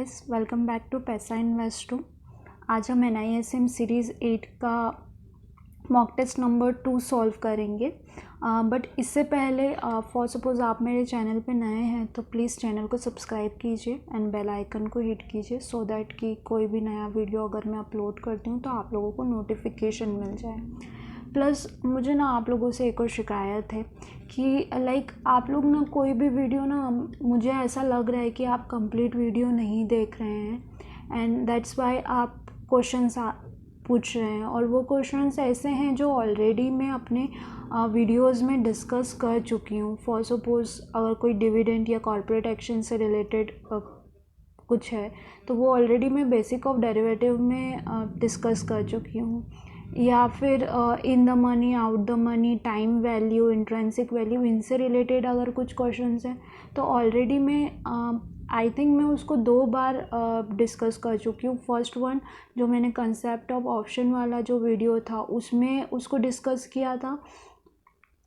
Guys, welcome back to पैसा invest to. आज हम NISM सीरीज़ 8 का मॉक टेस्ट नंबर 2 सॉल्व करेंगे। बट इससे पहले फॉर सपोज़ आप मेरे चैनल पे नए हैं तो प्लीज़ चैनल को सब्सक्राइब कीजिए एंड बेल आइकन को हिट कीजिए सो दैट कि कोई भी नया वीडियो अगर मैं अपलोड करती हूँ तो आप लोगों को नोटिफिकेशन मिल जाए। प्लस मुझे ना आप लोगों से एक और शिकायत है कि लाइक आप लोग ना कोई भी वीडियो ना, मुझे ऐसा लग रहा है कि आप कंप्लीट वीडियो नहीं देख रहे हैं एंड दैट्स वाई आप क्वेश्चंस पूछ रहे हैं। और वो क्वेश्चंस ऐसे हैं जो ऑलरेडी मैं अपने वीडियोस में डिस्कस कर चुकी हूँ। फॉर सपोज़ अगर कोई डिविडेंड या कॉर्पोरेट एक्शन से रिलेटेड कुछ है तो वो ऑलरेडी मैं बेसिक ऑफ डेरिवेटिव में डिस्कस कर चुकी हूँ। या फिर इन the money, out the money, time value, intrinsic value, इनसे रिलेटेड अगर कुछ क्वेश्चंस हैं तो ऑलरेडी मैं आई थिंक मैं उसको 2 बार डिस्कस कर चुकी हूँ। फर्स्ट वन जो मैंने कंसेप्ट ऑफ ऑप्शन वाला जो वीडियो था उसमें उसको डिस्कस किया था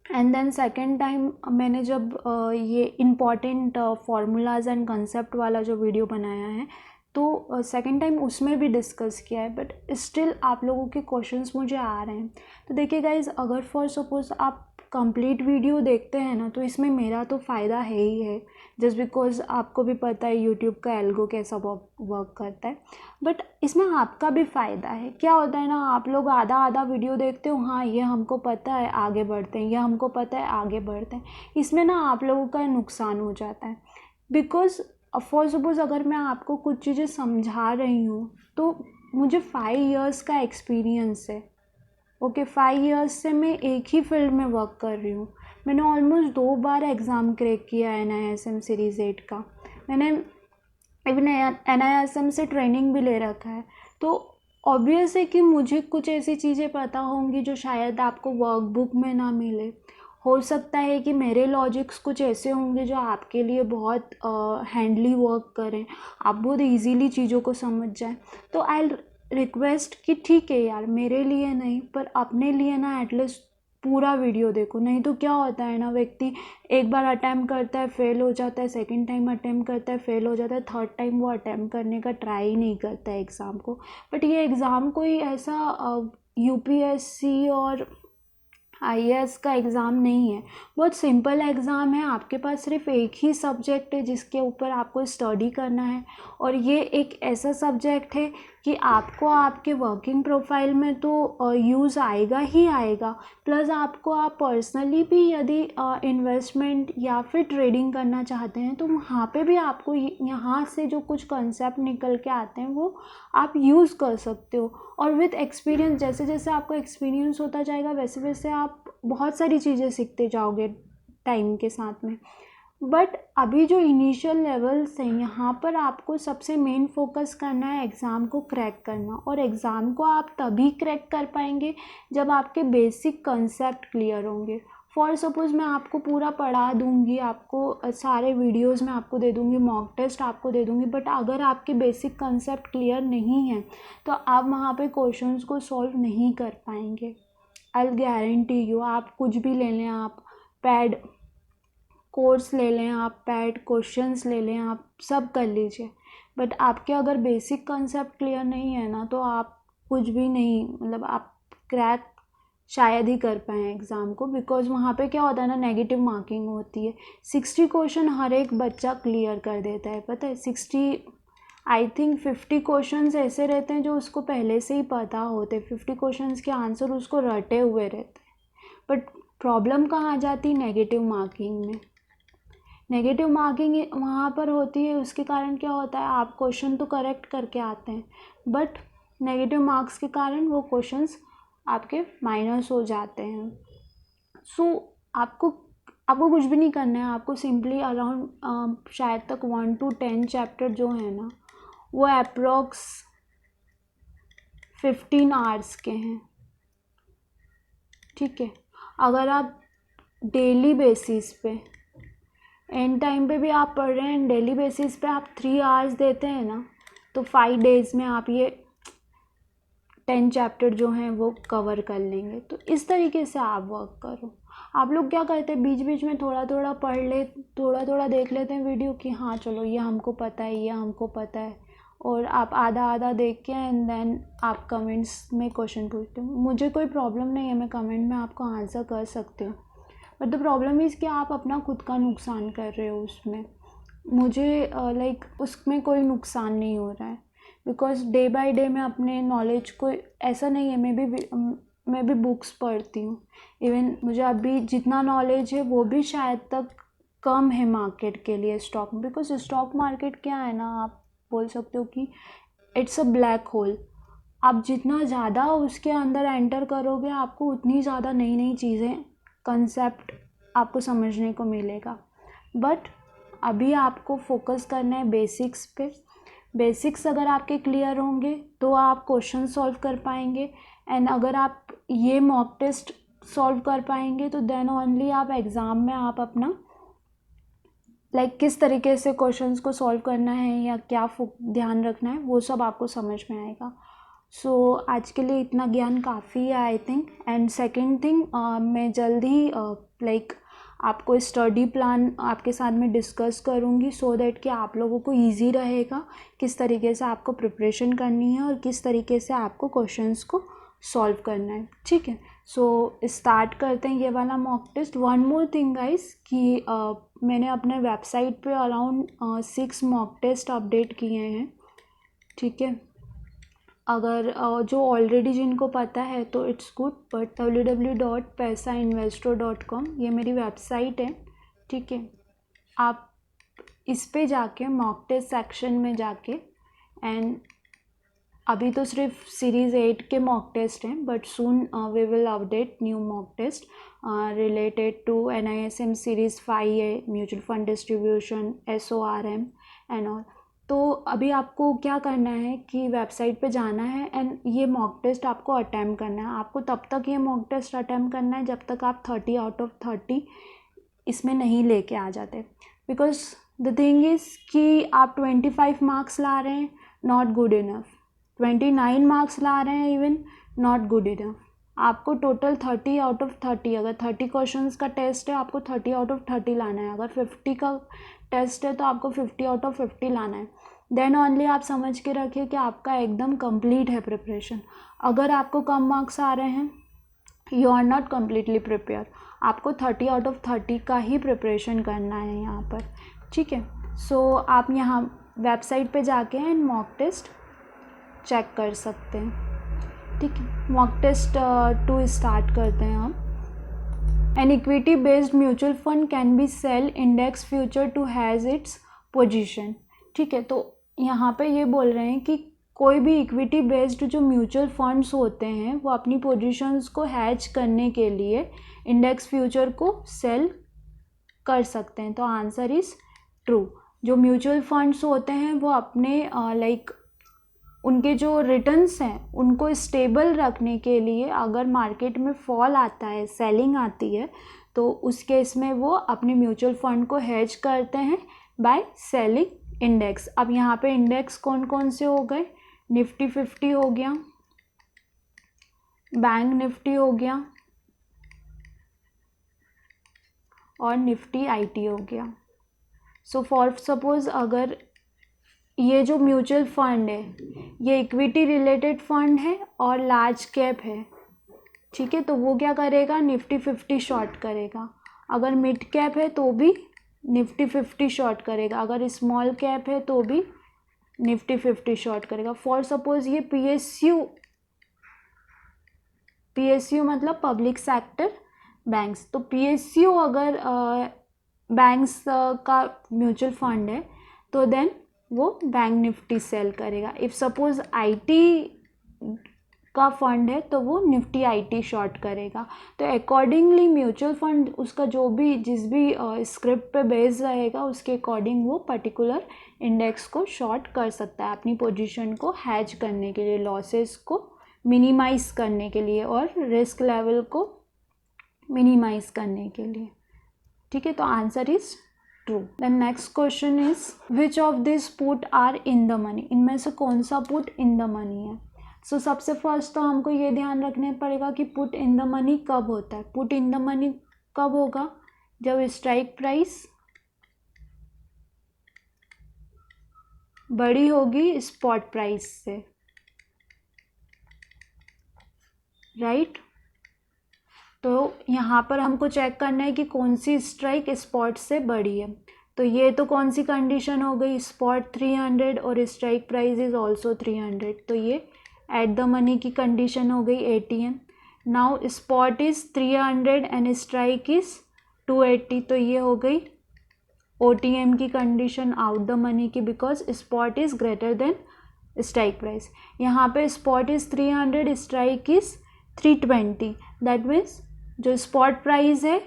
एंड देन सेकेंड टाइम मैंने जब ये इम्पॉर्टेंट फार्मूलाज एंड कंसेप्ट वाला जो वीडियो बनाया है तो सेकेंड टाइम उसमें भी डिस्कस किया है। बट स्टिल आप लोगों के क्वेश्चंस मुझे आ रहे हैं। तो देखिए गाइज, अगर फॉर सपोज़ आप कंप्लीट वीडियो देखते हैं ना तो इसमें मेरा तो फ़ायदा है ही है, जस्ट बिकॉज आपको भी पता है यूट्यूब का एल्गो कैसा वर्क करता है। बट इसमें आपका भी फ़ायदा है। क्या होता है ना, आप लोग आधा आधा वीडियो देखते हो, हाँ ये हमको पता है आगे बढ़ते हैं, ये हमको पता है आगे बढ़ते हैं। इसमें ना आप लोगों का नुकसान हो जाता है। बिकॉज फॉर सपोज़ अगर मैं आपको कुछ चीज़ें समझा रही हूँ तो मुझे 5 इयर्स का एक्सपीरियंस है। ओके, 5 इयर्स से मैं एक ही फील्ड में वर्क कर रही हूँ। मैंने ऑलमोस्ट 2 बार एग्ज़ाम क्रैक किया है NISM सीरीज़ 8 का। मैंने इवन NISM से ट्रेनिंग भी ले रखा है। तो ऑब्वियस है कि मुझे कुछ ऐसी चीज़ें पता होंगी जो शायद आपको वर्कबुक में ना मिले। हो सकता है कि मेरे लॉजिक्स कुछ ऐसे होंगे जो आपके लिए बहुत हैंडली वर्क करें, आप बहुत इजीली चीज़ों को समझ जाएं। तो आई रिक्वेस्ट कि ठीक है यार, मेरे लिए नहीं पर अपने लिए ना एटलीस्ट पूरा वीडियो देखो। नहीं तो क्या होता है ना, व्यक्ति एक बार अटैम्प्ट करता है, फेल हो जाता है, सेकंड टाइम अटैम्प्ट करता है, फेल हो जाता है, थर्ड टाइम वो अटैम्प्ट करने का ट्राई ही नहीं करता है एग्ज़ाम को। बट ये एग्ज़ाम कोई ऐसा UPSC और IAS का एग्ज़ाम नहीं है, बहुत सिंपल एग्ज़ाम है। आपके पास सिर्फ एक ही सब्जेक्ट है जिसके ऊपर आपको स्टडी करना है और ये एक ऐसा सब्जेक्ट है कि आपको आपके वर्किंग प्रोफाइल में तो यूज़ आएगा ही आएगा। प्लस आपको आप पर्सनली भी यदि इन्वेस्टमेंट या फिर ट्रेडिंग करना चाहते हैं तो वहाँ पे भी आपको यहाँ से जो कुछ कंसेप्ट निकल के आते हैं वो आप यूज़ कर सकते हो। और विथ एक्सपीरियंस, जैसे जैसे आपको एक्सपीरियंस होता जाएगा वैसे वैसे आप बहुत सारी चीज़ें सीखते जाओगे टाइम के साथ में। बट अभी जो इनिशियल लेवल्स हैं यहाँ पर आपको सबसे मेन फोकस करना है एग्ज़ाम को क्रैक करना। और एग्ज़ाम को आप तभी क्रैक कर पाएंगे जब आपके बेसिक कंसेप्ट क्लियर होंगे। फॉर सपोज़ मैं आपको पूरा पढ़ा दूँगी, आपको सारे वीडियोस में आपको दे दूँगी, मॉक टेस्ट आपको दे दूँगी, बट अगर आपके बेसिक कंसेप्ट क्लियर नहीं है तो आप वहाँ पे क्वेश्चंस को सॉल्व नहीं कर पाएंगे। I guarantee you. आप कुछ भी ले लें, आप पैड कोर्स ले लें, आप पैड क्वेश्चंस ले लें, आप सब कर लीजिए, बट आपके अगर बेसिक कंसेप्ट क्लियर नहीं है ना तो आप कुछ भी नहीं, मतलब आप क्रैक शायद ही कर पाएँ एग्ज़ाम को। बिकॉज वहाँ पे क्या होता है ना, नेगेटिव मार्किंग होती है। 60 क्वेश्चन हर एक बच्चा क्लियर कर देता है, पता है। 60 आई थिंक 50 क्वेश्चंस ऐसे रहते हैं जो उसको पहले से ही पता होते हैं, 50 क्वेश्चंस के आंसर उसको रटे हुए रहते हैं। बट प्रॉब्लम कहाँ आ जाती, नेगेटिव मार्किंग में। नेगेटिव मार्किंग वहाँ पर होती है, उसके कारण क्या होता है, आप क्वेश्चन तो करेक्ट करके आते हैं बट नेगेटिव मार्क्स के कारण वो क्वेश्चंस आपके माइनस हो जाते हैं। सो आपको कुछ भी नहीं करना है। आपको सिंपली अराउंड शायद तक 1 to 10 चैप्टर जो है ना वो अप्रोक्स 15 आवर्स के हैं, ठीक है। अगर आप डेली बेसिस पे एंड टाइम पे भी आप पढ़ रहे हैं, डेली बेसिस पे आप 3 आवर्स देते हैं ना तो 5 डेज़ में आप ये 10 चैप्टर जो हैं वो कवर कर लेंगे। तो इस तरीके से आप वर्क करो। आप लोग क्या करते हैं, बीच बीच में थोड़ा थोड़ा पढ़ ले, थोड़ा थोड़ा देख लेते हैं वीडियो कि हाँ चलो ये हमको पता है, ये हमको पता है, और आप आधा आधा देख के एंड देन आप कमेंट्स में क्वेश्चन पूछते हो। मुझे कोई प्रॉब्लम नहीं है, मैं कमेंट में आपको आंसर कर सकती हूँ, बट द प्रॉब्लम इज़ कि आप अपना खुद का नुकसान कर रहे हो उसमें। मुझे लाइक उसमें कोई नुकसान नहीं हो रहा है, बिकॉज डे बाय डे मैं अपने नॉलेज को, ऐसा नहीं है, मैं भी बुक्स पढ़ती हूँ। इवन मुझे अभी जितना नॉलेज है वो भी शायद तक कम है मार्केट के लिए, स्टॉक, बिकॉज स्टॉक मार्केट क्या है ना, आप बोल सकते हो कि इट्स अ ब्लैक होल। आप जितना ज़्यादा उसके अंदर एंटर करोगे आपको उतनी ज़्यादा नई नई चीज़ें, कंसेप्ट आपको समझने को मिलेगा। बट अभी आपको फोकस करना है बेसिक्स पे। बेसिक्स अगर आपके क्लियर होंगे तो आप क्वेश्चन सॉल्व कर पाएंगे, एंड अगर आप ये मॉक टेस्ट सॉल्व कर पाएंगे तो देन ओनली आप एग्ज़ाम में आप अपना किस तरीके से क्वेश्चंस को सॉल्व करना है या क्या ध्यान रखना है वो सब आपको समझ में आएगा। सो आज के लिए इतना ज्ञान काफ़ी है I think. And second thing, मैं जल्द ही आपको स्टडी प्लान आपके साथ में डिस्कस करूँगी, सो दैट कि आप लोगों को ईजी रहेगा किस तरीके से आपको प्रिपरेशन करनी है और किस तरीके से आपको क्वेश्चंस को सॉल्व करना है। ठीक है, सो स्टार्ट करते हैं ये वाला mock test. One more thing guys कि मैंने अपने वेबसाइट पे अराउंड 6 मॉक टेस्ट अपडेट किए हैं। ठीक है, अगर जो ऑलरेडी जिनको पता है तो इट्स गुड, बट www.paisainvestor.com ये मेरी वेबसाइट है। ठीक है, आप इस पे जाके मॉक टेस्ट सेक्शन में जाके, एंड अभी तो सिर्फ सीरीज़ 8 के मॉक टेस्ट हैं, but soon we will update new mock test related to NISM series 5A, mutual fund distribution, SORM and all. तो अभी आपको क्या करना है कि वेबसाइट पे जाना है एंड ये मॉक टेस्ट आपको अटैम्प्ट करना है। आपको तब तक ये मॉक टेस्ट अटैम्प्ट करना है जब तक आप 30 आउट ऑफ 30 इसमें नहीं लेके आ जाते, बिकॉज द थिंग इज़ कि आप 25 मार्क्स ला रहे हैं, नॉट गुड इनफ। 29 मार्क्स ला रहे हैं, इवन नॉट गुड इनफ। आपको टोटल 30 आउट ऑफ 30, अगर 30 क्वेश्चंस का टेस्ट है आपको 30 आउट ऑफ 30 लाना है। अगर 50 का टेस्ट है तो आपको 50 आउट ऑफ 50 लाना है। देन ओनली आप समझ के रखिए कि आपका एकदम कंप्लीट है प्रिपरेशन। अगर आपको कम मार्क्स आ रहे हैं, you are not completely prepare. आपको 30 आउट ऑफ 30 का ही प्रिपरेशन करना है यहाँ पर। ठीक है, सो आप यहाँ वेबसाइट पे जाके एंड मॉक टेस्ट चेक कर सकते हैं। ठीक है, मॉक टेस्ट 2 स्टार्ट करते हैं हम। An equity based mutual fund can be sell index future to has its position. ठीक है, तो यहाँ पे ये बोल रहे हैं कि कोई भी इक्विटी बेस्ड जो म्यूचुअल फंड्स होते हैं वो अपनी पोजीशंस को हैज करने के लिए इंडेक्स फ्यूचर को सेल कर सकते हैं। तो आंसर इज़ ट्रू। जो म्यूचुअल फंड्स होते हैं वो अपने उनके जो रिटर्न्स हैं उनको स्टेबल रखने के लिए अगर मार्केट में फॉल आता है, सेलिंग आती है, तो उस केस में वो अपने म्यूचुअल फंड को हेज करते हैं बाय सेलिंग इंडेक्स। अब यहाँ पे इंडेक्स कौन कौन से हो गए? निफ्टी 50 हो गया, बैंक निफ्टी हो गया और निफ्टी IT हो गया। सो फॉर सपोज अगर ये जो म्यूचुअल फंड है ये इक्विटी रिलेटेड फंड है और लार्ज कैप है, ठीक है, तो वो क्या करेगा? निफ्टी 50 शॉर्ट करेगा। अगर मिड कैप है तो भी निफ्टी 50 शॉर्ट करेगा, अगर स्मॉल कैप है तो भी निफ्टी 50 शॉर्ट करेगा। फॉर सपोज ये PSU मतलब पब्लिक सेक्टर बैंक्स, तो PSU अगर बैंक्स का म्यूचुअल फंड है तो देन वो बैंक निफ्टी सेल करेगा। इफ़ सपोज IT का फंड है तो वो निफ्टी IT शॉर्ट करेगा। तो अकॉर्डिंगली म्यूचुअल फंड उसका जो भी जिस भी स्क्रिप्ट पे बेस रहेगा उसके अकॉर्डिंग वो पर्टिकुलर इंडेक्स को शॉर्ट कर सकता है अपनी पोजीशन को हैज करने के लिए, लॉसेस को मिनिमाइज करने के लिए और रिस्क लेवल को मिनिमाइज करने के लिए। ठीक है, तो answer is true. Then next question is which of this put are in the money? इनमें से कौन सा पुट इन द मनी है? सो सबसे फर्स्ट तो हमको ये ध्यान रखने पड़ेगा कि पुट इन द मनी कब होता है। पुट इन द मनी कब होगा? जब स्ट्राइक प्राइस बड़ी होगी स्पॉट प्राइस से, राइट। तो यहाँ पर हमको चेक करना है कि कौन सी स्ट्राइक स्पॉट से बड़ी है। तो ये तो कौन सी कंडीशन हो गई, स्पॉट 300 और स्ट्राइक प्राइस इज ऑल्सो 300, तो ये एट द मनी की कंडीशन हो गई ATM। Now spot is 300 and strike is 280, तो ये हो गई OTM की कंडीशन, आउट द मनी की, because spot is greater than strike price. यहाँ पे spot is 300, strike is 320, that means जो स्पॉट प्राइस है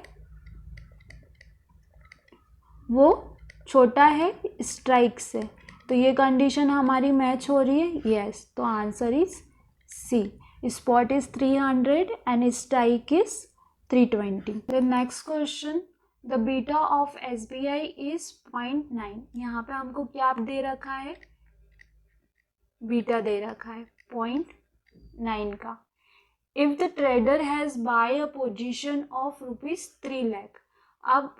वो छोटा है स्ट्राइक से, तो ये कंडीशन हमारी मैच हो रही है, यस। तो answer is C, spot is 300 and strike is 320। The next question, the beta of SBI is 0.9। यहाँ पे हमको क्या दे रखा है, बीटा दे रखा है 0.9 का। If the trader has buy a position of ₹3 lakh, अब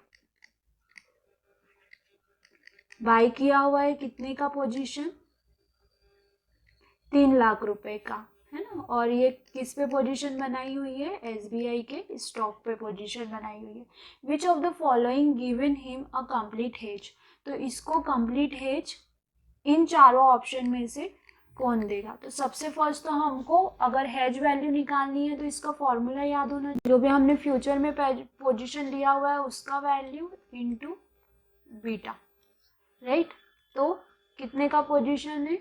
बाय किया हुआ है कितने का पोजीशन, 3 लाख रुपए का, है ना। और ये किस पे पोजीशन बनाई हुई है, SBI के स्टॉक पे पोजीशन बनाई हुई है। विच of the following given him a complete hedge, तो इसको कंप्लीट हेज इन चारों ऑप्शन में से कौन देगा। तो सबसे फर्स्ट तो हमको अगर हेज वैल्यू निकालनी है तो इसका फॉर्मूला याद होना, जो भी हमने फ्यूचर में पोजीशन लिया हुआ है उसका वैल्यू इनटू बीटा, राइट। तो कितने का पोजीशन है,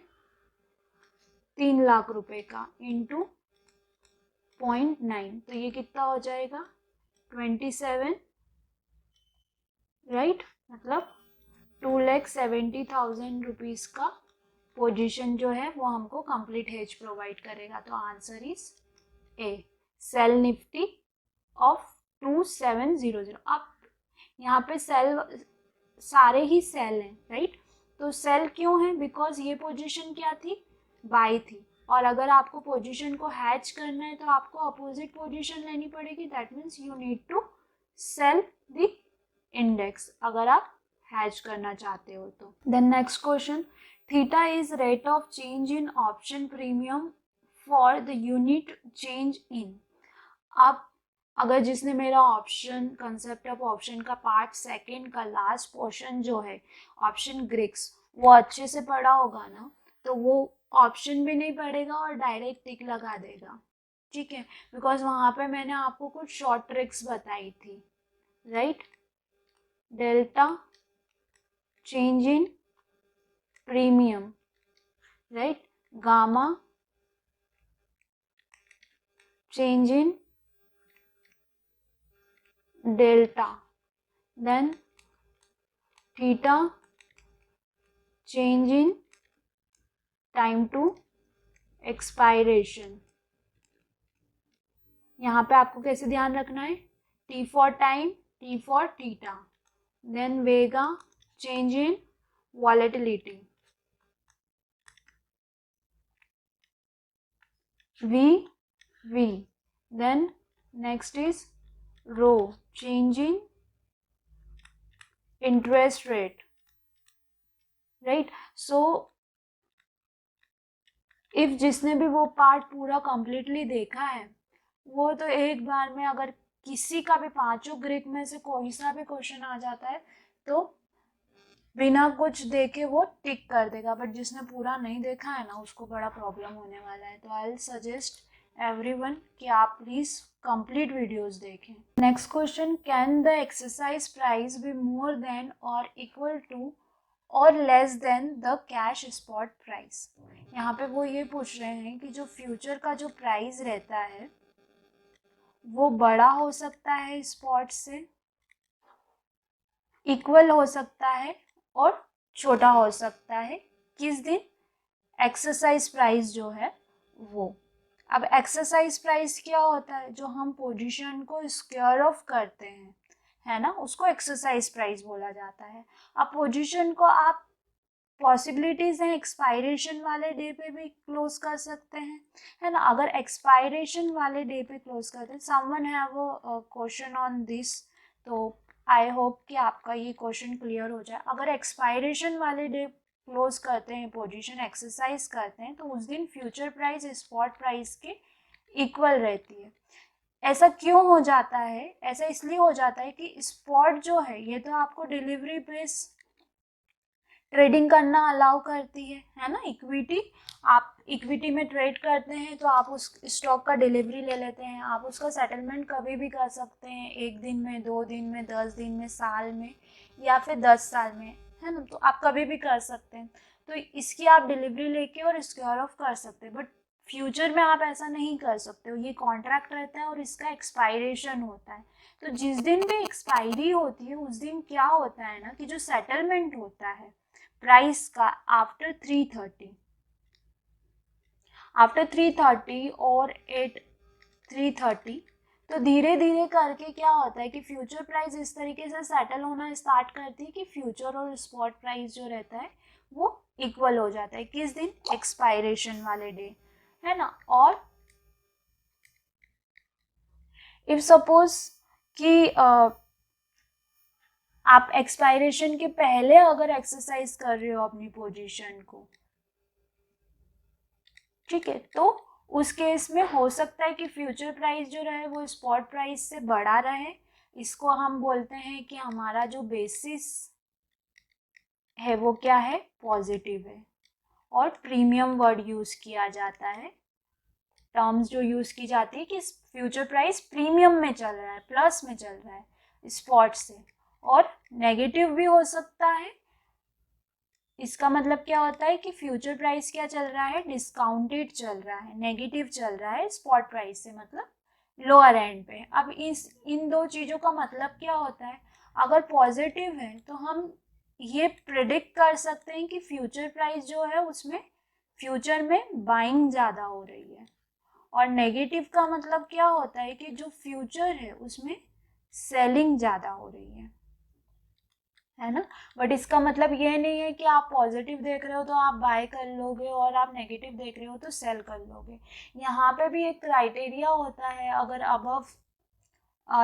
3 लाख रुपए का इंटू 0.9, तो ये कितना हो जाएगा 27, राइट। मतलब 2,70,000 रुपीज का पोजीशन जो है वो हमको कंप्लीट हेज प्रोवाइड करेगा। तो answer is A, sell Nifty of 2700। अब यहाँ पे सेल सारे ही सेल हैं, राइट। तो सेल क्यों है, बिकॉज ये पोजीशन क्या थी, बाय थी, और अगर आपको पोजीशन को हैच करना है तो आपको अपोजिट पोजीशन लेनी पड़ेगी, that means you need to sell the index अगर आप हैच करना चाहते हो तो। Then next question, theta is rate of change in option premium for the unit change in. अब अगर जिसने मेरा ऑप्शन कंसेप्ट ऑफ ऑप्शन का पार्ट सेकंड का लास्ट पोर्शन जो है ऑप्शन ग्रिक्स वो अच्छे से पढ़ा होगा ना, तो वो ऑप्शन भी नहीं पढ़ेगा और डायरेक्ट टिक लगा देगा, ठीक है। बिकॉज वहाँ पे मैंने आपको कुछ शॉर्ट ट्रिक्स बताई थी, right. Delta change in premium, right, gamma change in delta, then theta change in time to expiration। यहाँ पे आपको कैसे ध्यान रखना है, T for time, T for theta, then vega change in volatility, V, then next is rho change in interest rate, right। So if जिसने भी वो पार्ट पूरा कंप्लीटली देखा है वो तो एक बार में अगर किसी का भी पांचों ग्रिक में से कोई सा भी क्वेश्चन आ जाता है तो बिना कुछ देखे वो टिक कर देगा, बट जिसने पूरा नहीं देखा है ना उसको बड़ा प्रॉब्लम होने वाला है। तो आई विल सजेस्ट एवरीवन कि आप प्लीज कंप्लीट वीडियोस देखें। Next question, can the exercise price be more than और इक्वल टू और less than the cash spot price. यहाँ पे वो ये पूछ रहे हैं कि जो फ्यूचर का जो प्राइस रहता है वो बड़ा हो सकता है स्पॉट से, इक्वल हो सकता है और छोटा हो सकता है किस दिन, एक्सरसाइज प्राइस जो है वो। अब एक्सरसाइज प्राइस क्या होता है, जो हम पोजीशन को स्क्वायर ऑफ करते हैं, है ना, उसको एक्सरसाइज प्राइस बोला जाता है। अब पोजीशन को आप पॉसिबिलिटीज हैं एक्सपायरेशन वाले डे पे भी क्लोज कर सकते हैं, है ना। अगर एक्सपायरेशन वाले डे पे क्लोज करते हैं, someone have a question on this, तो आई होप कि आपका ये क्वेश्चन क्लियर हो जाए। अगर एक्सपायरेशन वाले डे क्लोज करते हैं पोजीशन, एक्सरसाइज करते हैं, तो उस दिन फ्यूचर प्राइस स्पॉट प्राइस के इक्वल रहती है। ऐसा क्यों हो जाता है? ऐसा इसलिए हो जाता है कि स्पॉट जो है ये तो आपको डिलीवरी बेस ट्रेडिंग करना अलाउ करती है ना। इक्विटी, आप इक्विटी में ट्रेड करते हैं तो आप उस स्टॉक का डिलीवरी ले लेते हैं, आप उसका सेटलमेंट कभी भी कर सकते हैं, 1 दिन में, 2 दिन में, 10 दिन में, साल में या फिर 10 साल में, है ना। तो आप कभी भी कर सकते हैं, तो इसकी आप डिलीवरी लेके और स्क्योर ऑफ कर सकते हैं। बट फ्यूचर में आप ऐसा नहीं कर सकते हो, ये कॉन्ट्रैक्ट रहता है और इसका एक्सपायरेशन होता है। तो जिस दिन भी एक्सपायरी होती है उस दिन क्या होता है ना कि जो सेटलमेंट होता है प्राइस का आफ्टर 330 और एट 330, तो धीरे धीरे करके क्या होता है कि फ्यूचर प्राइस इस तरीके से सेटल होना स्टार्ट करती है कि फ्यूचर और स्पॉट प्राइस जो रहता है वो इक्वल हो जाता है। किस दिन? एक्सपायरेशन वाले डे, है ना। और इफ सपोज कि आप एक्सपायरेशन के पहले अगर एक्सरसाइज कर रहे हो अपनी पोजीशन को, ठीक है, तो उस केस में हो सकता है कि फ्यूचर प्राइस जो रहे वो स्पॉट प्राइस से बड़ा रहे। इसको हम बोलते हैं कि हमारा जो बेसिस है वो क्या है? पॉजिटिव है। और प्रीमियम वर्ड यूज किया जाता है, टर्म्स जो यूज की जाती है कि फ्यूचर प्राइस प्रीमियम में चल रहा है, प्लस में चल रहा है स्पॉट से। और नेगेटिव भी हो सकता है। इसका मतलब क्या होता है कि फ्यूचर प्राइस क्या चल रहा है? डिस्काउंटेड चल रहा है, नेगेटिव चल रहा है स्पॉट प्राइस से, मतलब लोअर एंड पे। अब इन दो चीज़ों का मतलब क्या होता है? अगर पॉजिटिव है तो हम ये प्रिडिक्ट कर सकते हैं कि फ्यूचर प्राइस जो है उसमें फ्यूचर में बाइंग ज़्यादा हो रही है। और नेगेटिव का मतलब क्या होता है कि जो फ्यूचर है उसमें सेलिंग ज़्यादा हो रही है ना। बट इसका मतलब ये नहीं है कि आप पॉजिटिव देख रहे हो तो आप बाय कर लोगे और आप नेगेटिव देख रहे हो तो सेल कर लोगे। यहाँ पे भी एक क्राइटेरिया होता है, अगर अबव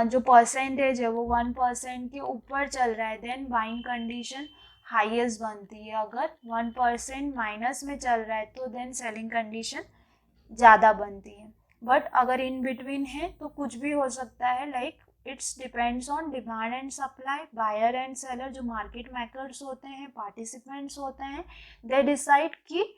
जो परसेंटेज है वो 1% के ऊपर चल रहा है देन बाइंग कंडीशन हाईएस्ट बनती है। अगर 1% माइनस में चल रहा है तो देन सेलिंग कंडीशन ज़्यादा बनती है। बट अगर इन बिटवीन है तो कुछ भी हो सकता है, like it's depends on demand and supply. Buyer and seller जो मार्केट मेकर्स होते हैं, पार्टिसिपेंट्स होते हैं, दे डिसाइड कि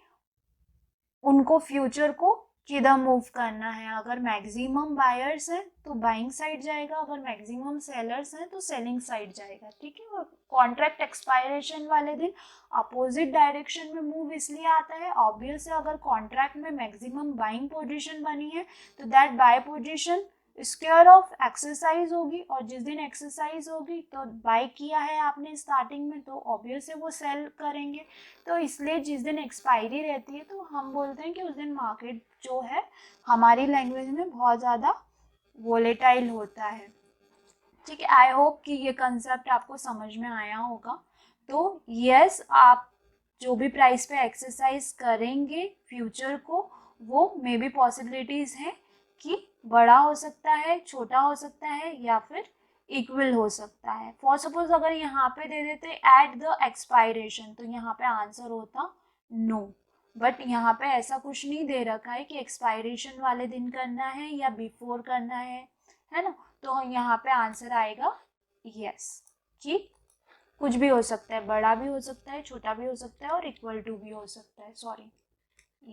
उनको फ्यूचर को किधर मूव करना है। अगर मैक्सिमम बायर्स हैं तो बाइंग साइड जाएगा, अगर मैक्सिमम सेलर्स हैं तो सेलिंग साइड जाएगा, ठीक है। और कॉन्ट्रैक्ट एक्सपायरेशन वाले दिन अपोजिट डायरेक्शन में मूव इसलिए आता है, ऑब्वियस है, अगर कॉन्ट्रैक्ट में मैक्सिमम बाइंग पोजीशन बनी है तो that bye position square of exercise होगी, और जिस दिन एक्सरसाइज होगी तो बाय किया है आपने स्टार्टिंग में तो ऑब्वियस है वो सेल करेंगे। तो इसलिए जिस दिन एक्सपायरी रहती है तो हम बोलते हैं कि उस दिन मार्केट जो है हमारी लैंग्वेज में बहुत ज़्यादा वोलेटाइल होता है, ठीक है। आई होप कि ये कंसेप्ट आपको समझ में आया होगा। तो यस, आप जो भी प्राइस पे एक्सरसाइज करेंगे फ्यूचर को, वो मे बी पॉसिबिलिटीज़ हैं कि बड़ा हो सकता है, छोटा हो सकता है, या फिर इक्वल हो सकता है। फॉर सपोज अगर यहाँ पे दे देते एट द एक्सपायरेशन तो यहाँ पे आंसर होता नो। बट यहाँ पे ऐसा कुछ नहीं दे रखा है कि एक्सपायरेशन वाले दिन करना है या बिफोर करना है ना। तो यहाँ पे आंसर आएगा यस, कि कुछ भी हो सकता है, बड़ा भी हो सकता है, छोटा भी हो सकता है और इक्वल टू भी हो सकता है। सॉरी,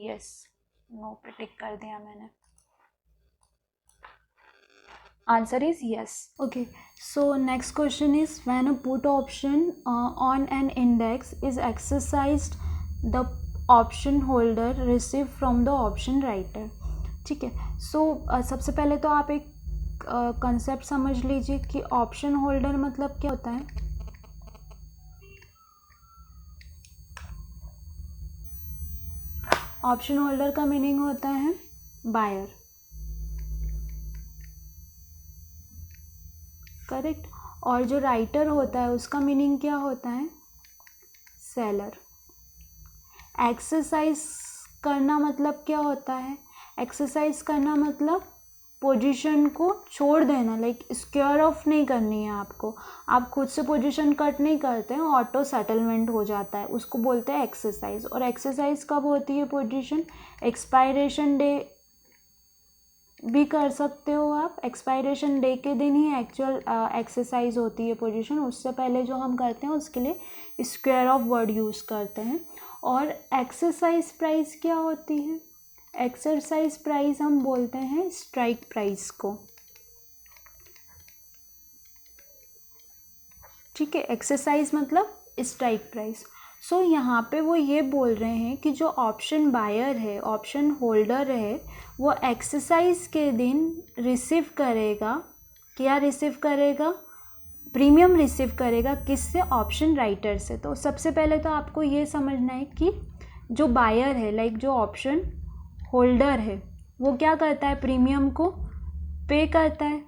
यस, नो पे टिक कर दिया मैंने। Answer is yes. Okay, so next question is when a put option on an index is exercised, the option holder receive from the option writer. ठीक है। सो सबसे पहले तो आप एक कंसेप्ट समझ लीजिए कि ऑप्शन होल्डर मतलब क्या होता है। ऑप्शन होल्डर का मीनिंग होता है बायर, करेक्ट। और जो राइटर होता है उसका मीनिंग क्या होता है? सेलर। एक्सरसाइज करना मतलब क्या होता है? एक्सरसाइज करना मतलब पोजीशन को छोड़ देना, लाइक स्क्वायर ऑफ नहीं करनी है आपको, आप खुद से पोजीशन कट नहीं करते हैं, ऑटो सेटलमेंट हो जाता है, उसको बोलते हैं एक्सरसाइज। और एक्सरसाइज कब होती है पोजीशन? एक्सपायरेशन डे भी कर सकते हो आप, एक्सपायरेशन डे के दिन ही एक्चुअल एक्सरसाइज होती है पोजीशन, उससे पहले जो हम करते हैं उसके लिए स्क्वायर ऑफ वर्ड यूज़ करते हैं। और एक्सरसाइज प्राइस क्या होती है? एक्सरसाइज प्राइस हम बोलते हैं स्ट्राइक प्राइस को, ठीक है, एक्सरसाइज मतलब स्ट्राइक प्राइस। सो यहाँ पे वो ये बोल रहे हैं कि जो ऑप्शन बायर है, ऑप्शन होल्डर है, वो एक्सरसाइज के दिन रिसीव करेगा, क्या रिसीव करेगा? प्रीमियम रिसीव करेगा, किससे? ऑप्शन राइटर से। तो सबसे पहले तो आपको ये समझना है कि जो बायर है, लाइक जो ऑप्शन होल्डर है, वो क्या करता है? प्रीमियम को पे करता है।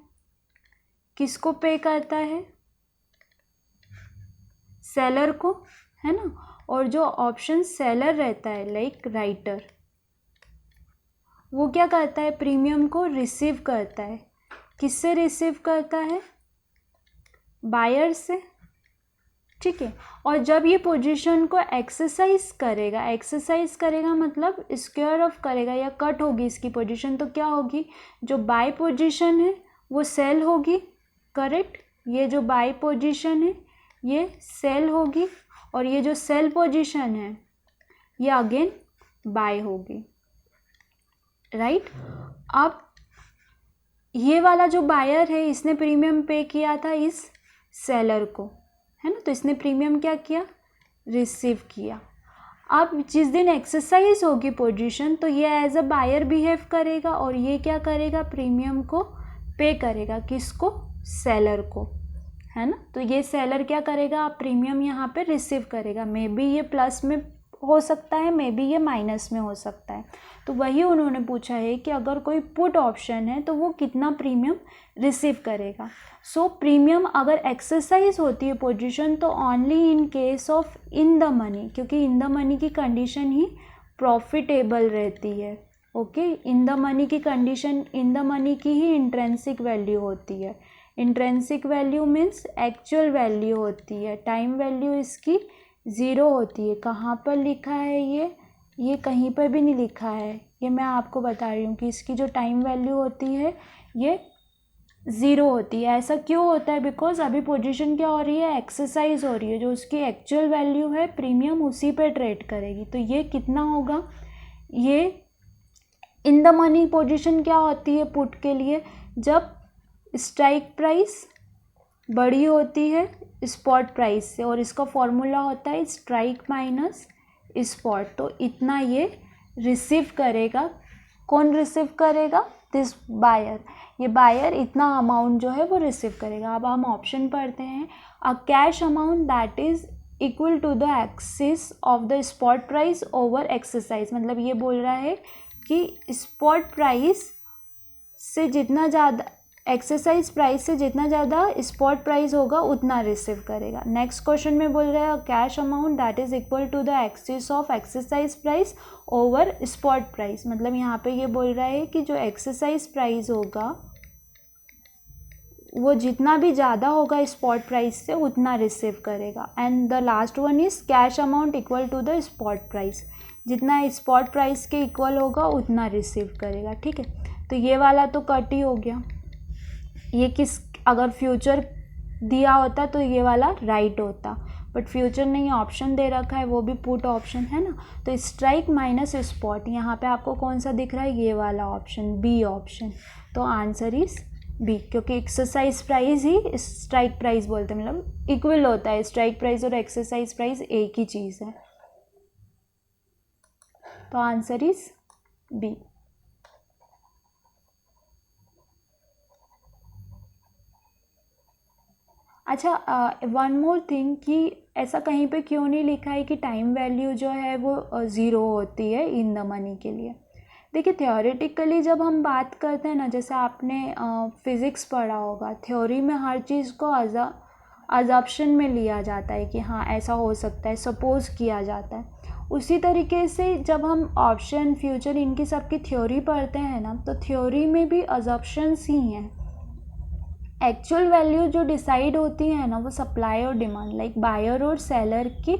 किसको पे करता है? सेलर को, है ना। और जो ऑप्शन सेलर रहता है, लाइक राइटर, वो क्या करता है? प्रीमियम को रिसीव करता है। किससे रिसीव करता है? बायर से, ठीक है। और जब ये पोजीशन को एक्सरसाइज करेगा मतलब स्क्वायर ऑफ करेगा या कट होगी इसकी पोजीशन, तो क्या होगी? जो बाय पोजीशन है वो सेल होगी, करेक्ट। ये जो बाय पोजीशन है ये सेल होगी, और ये जो सेल पोजीशन है ये अगेन बाय होगी, राइट। अब ये वाला जो बायर है इसने प्रीमियम पे किया था इस सेलर को, है ना, तो इसने प्रीमियम क्या किया? रिसीव किया। अब जिस दिन एक्सरसाइज होगी पोजीशन, तो ये एज अ बायर बिहेव करेगा, और ये क्या करेगा? प्रीमियम को पे करेगा। किसको? सेलर को, है ना। तो ये सेलर क्या करेगा? प्रीमियम यहाँ पे रिसीव करेगा। मे बी ये प्लस में हो सकता है, मे बी ये माइनस में हो सकता है। तो वही उन्होंने पूछा है कि अगर कोई पुट ऑप्शन है तो वो कितना प्रीमियम रिसीव करेगा। सो प्रीमियम अगर एक्सरसाइज होती है पोजीशन, तो only in case of in the money, क्योंकि इन द मनी की कंडीशन ही प्रॉफिटेबल रहती है। ओके, इन द मनी की कंडीशन, इन द मनी की ही इंट्रेंसिक वैल्यू होती है। Intrinsic value means actual value होती है, टाइम वैल्यू इसकी 0 होती है। कहाँ पर लिखा है ये कहीं पर भी नहीं लिखा है, ये मैं आपको बता रही हूँ कि इसकी जो टाइम वैल्यू होती है ये 0 होती है। ऐसा क्यों होता है? बिकॉज अभी पोजीशन क्या हो रही है? एक्सरसाइज हो रही है। जो उसकी एक्चुअल वैल्यू है प्रीमियम उसी पे ट्रेड करेगी। तो ये कितना होगा? ये इन द मनी पोजीशन क्या होती है पुट के लिए? जब स्ट्राइक प्राइस बड़ी होती है स्पॉट प्राइस से, और इसका फॉर्मूला होता है स्ट्राइक माइनस स्पॉट। तो इतना ये रिसीव करेगा। कौन रिसीव करेगा? This buyer. ये बायर इतना अमाउंट जो है वो रिसीव करेगा। अब हम ऑप्शन पढ़ते हैं। A cash amount that is equal to the excess of the spot price over exercise. मतलब ये बोल रहा है कि स्पॉट प्राइस से जितना ज़्यादा, एक्सरसाइज प्राइस से जितना ज़्यादा स्पॉट प्राइस होगा उतना रिसीव करेगा। नेक्स्ट क्वेश्चन में बोल रहा है cash amount that is equal to the excess of exercise price over spot price. मतलब यहाँ पे ये बोल रहा है कि जो एक्सरसाइज प्राइस होगा वो जितना भी ज़्यादा होगा स्पॉट प्राइस से उतना रिसीव करेगा। And the last one is cash amount equal to the spot price. जितना स्पॉट प्राइस के इक्वल होगा उतना रिसीव करेगा, ठीक है। तो ये वाला तो कट ही हो गया। ये किस, अगर फ्यूचर दिया होता तो ये वाला राइट होता, बट फ्यूचर नहीं ऑप्शन दे रखा है, वो भी पुट ऑप्शन है ना। तो स्ट्राइक माइनस स्पॉट, यहाँ पे आपको कौन सा दिख रहा है? ये वाला ऑप्शन, बी ऑप्शन। तो आंसर इज बी, क्योंकि एक्सरसाइज प्राइस ही स्ट्राइक प्राइस बोलते हैं, मतलब इक्वल होता है। स्ट्राइक प्राइस और एक्सरसाइज प्राइस एक ही चीज़ है। तो आंसर इज बी। अच्छा, वन मोर थिंग कि ऐसा कहीं पे क्यों नहीं लिखा है कि टाइम वैल्यू जो है वो 0 होती है इन द मनी के लिए। देखिए, थियोरेटिकली जब हम बात करते हैं ना, जैसे आपने फिज़िक्स पढ़ा होगा, थ्योरी में हर चीज़ को अजम्पशन में लिया जाता है कि हाँ ऐसा हो सकता है, सपोज़ किया जाता है। उसी तरीके से जब हम ऑप्शन फ्यूचर इनकी सबकी थ्योरी पढ़ते हैं ना, तो थ्योरी में भी अजम्पशंस ही हैं। एक्चुअल वैल्यू जो डिसाइड होती है ना, वो सप्लाई और डिमांड, लाइक बायर और सेलर की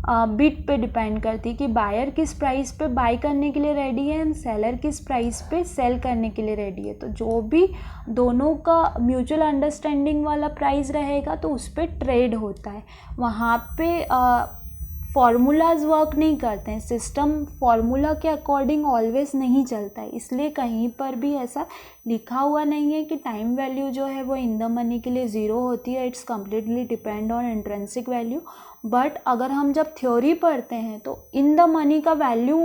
बिड पे डिपेंड करती है कि बायर किस प्राइस पे बाय करने के लिए रेडी है एंड सेलर किस प्राइस पे सेल करने के लिए रेडी है। तो जो भी दोनों का म्यूचुअल अंडरस्टैंडिंग वाला प्राइस रहेगा तो उस पर ट्रेड होता है। वहाँ पे फॉर्मूलाज वर्क नहीं करते हैं, सिस्टम फॉर्मूला के अकॉर्डिंग ऑलवेज नहीं चलता है, इसलिए कहीं पर भी ऐसा लिखा हुआ नहीं है कि टाइम वैल्यू जो है वो इन द मनी के लिए ज़ीरो होती है। It's completely depend on intrinsic value. But अगर हम जब थ्योरी पढ़ते हैं तो इन द मनी का वैल्यू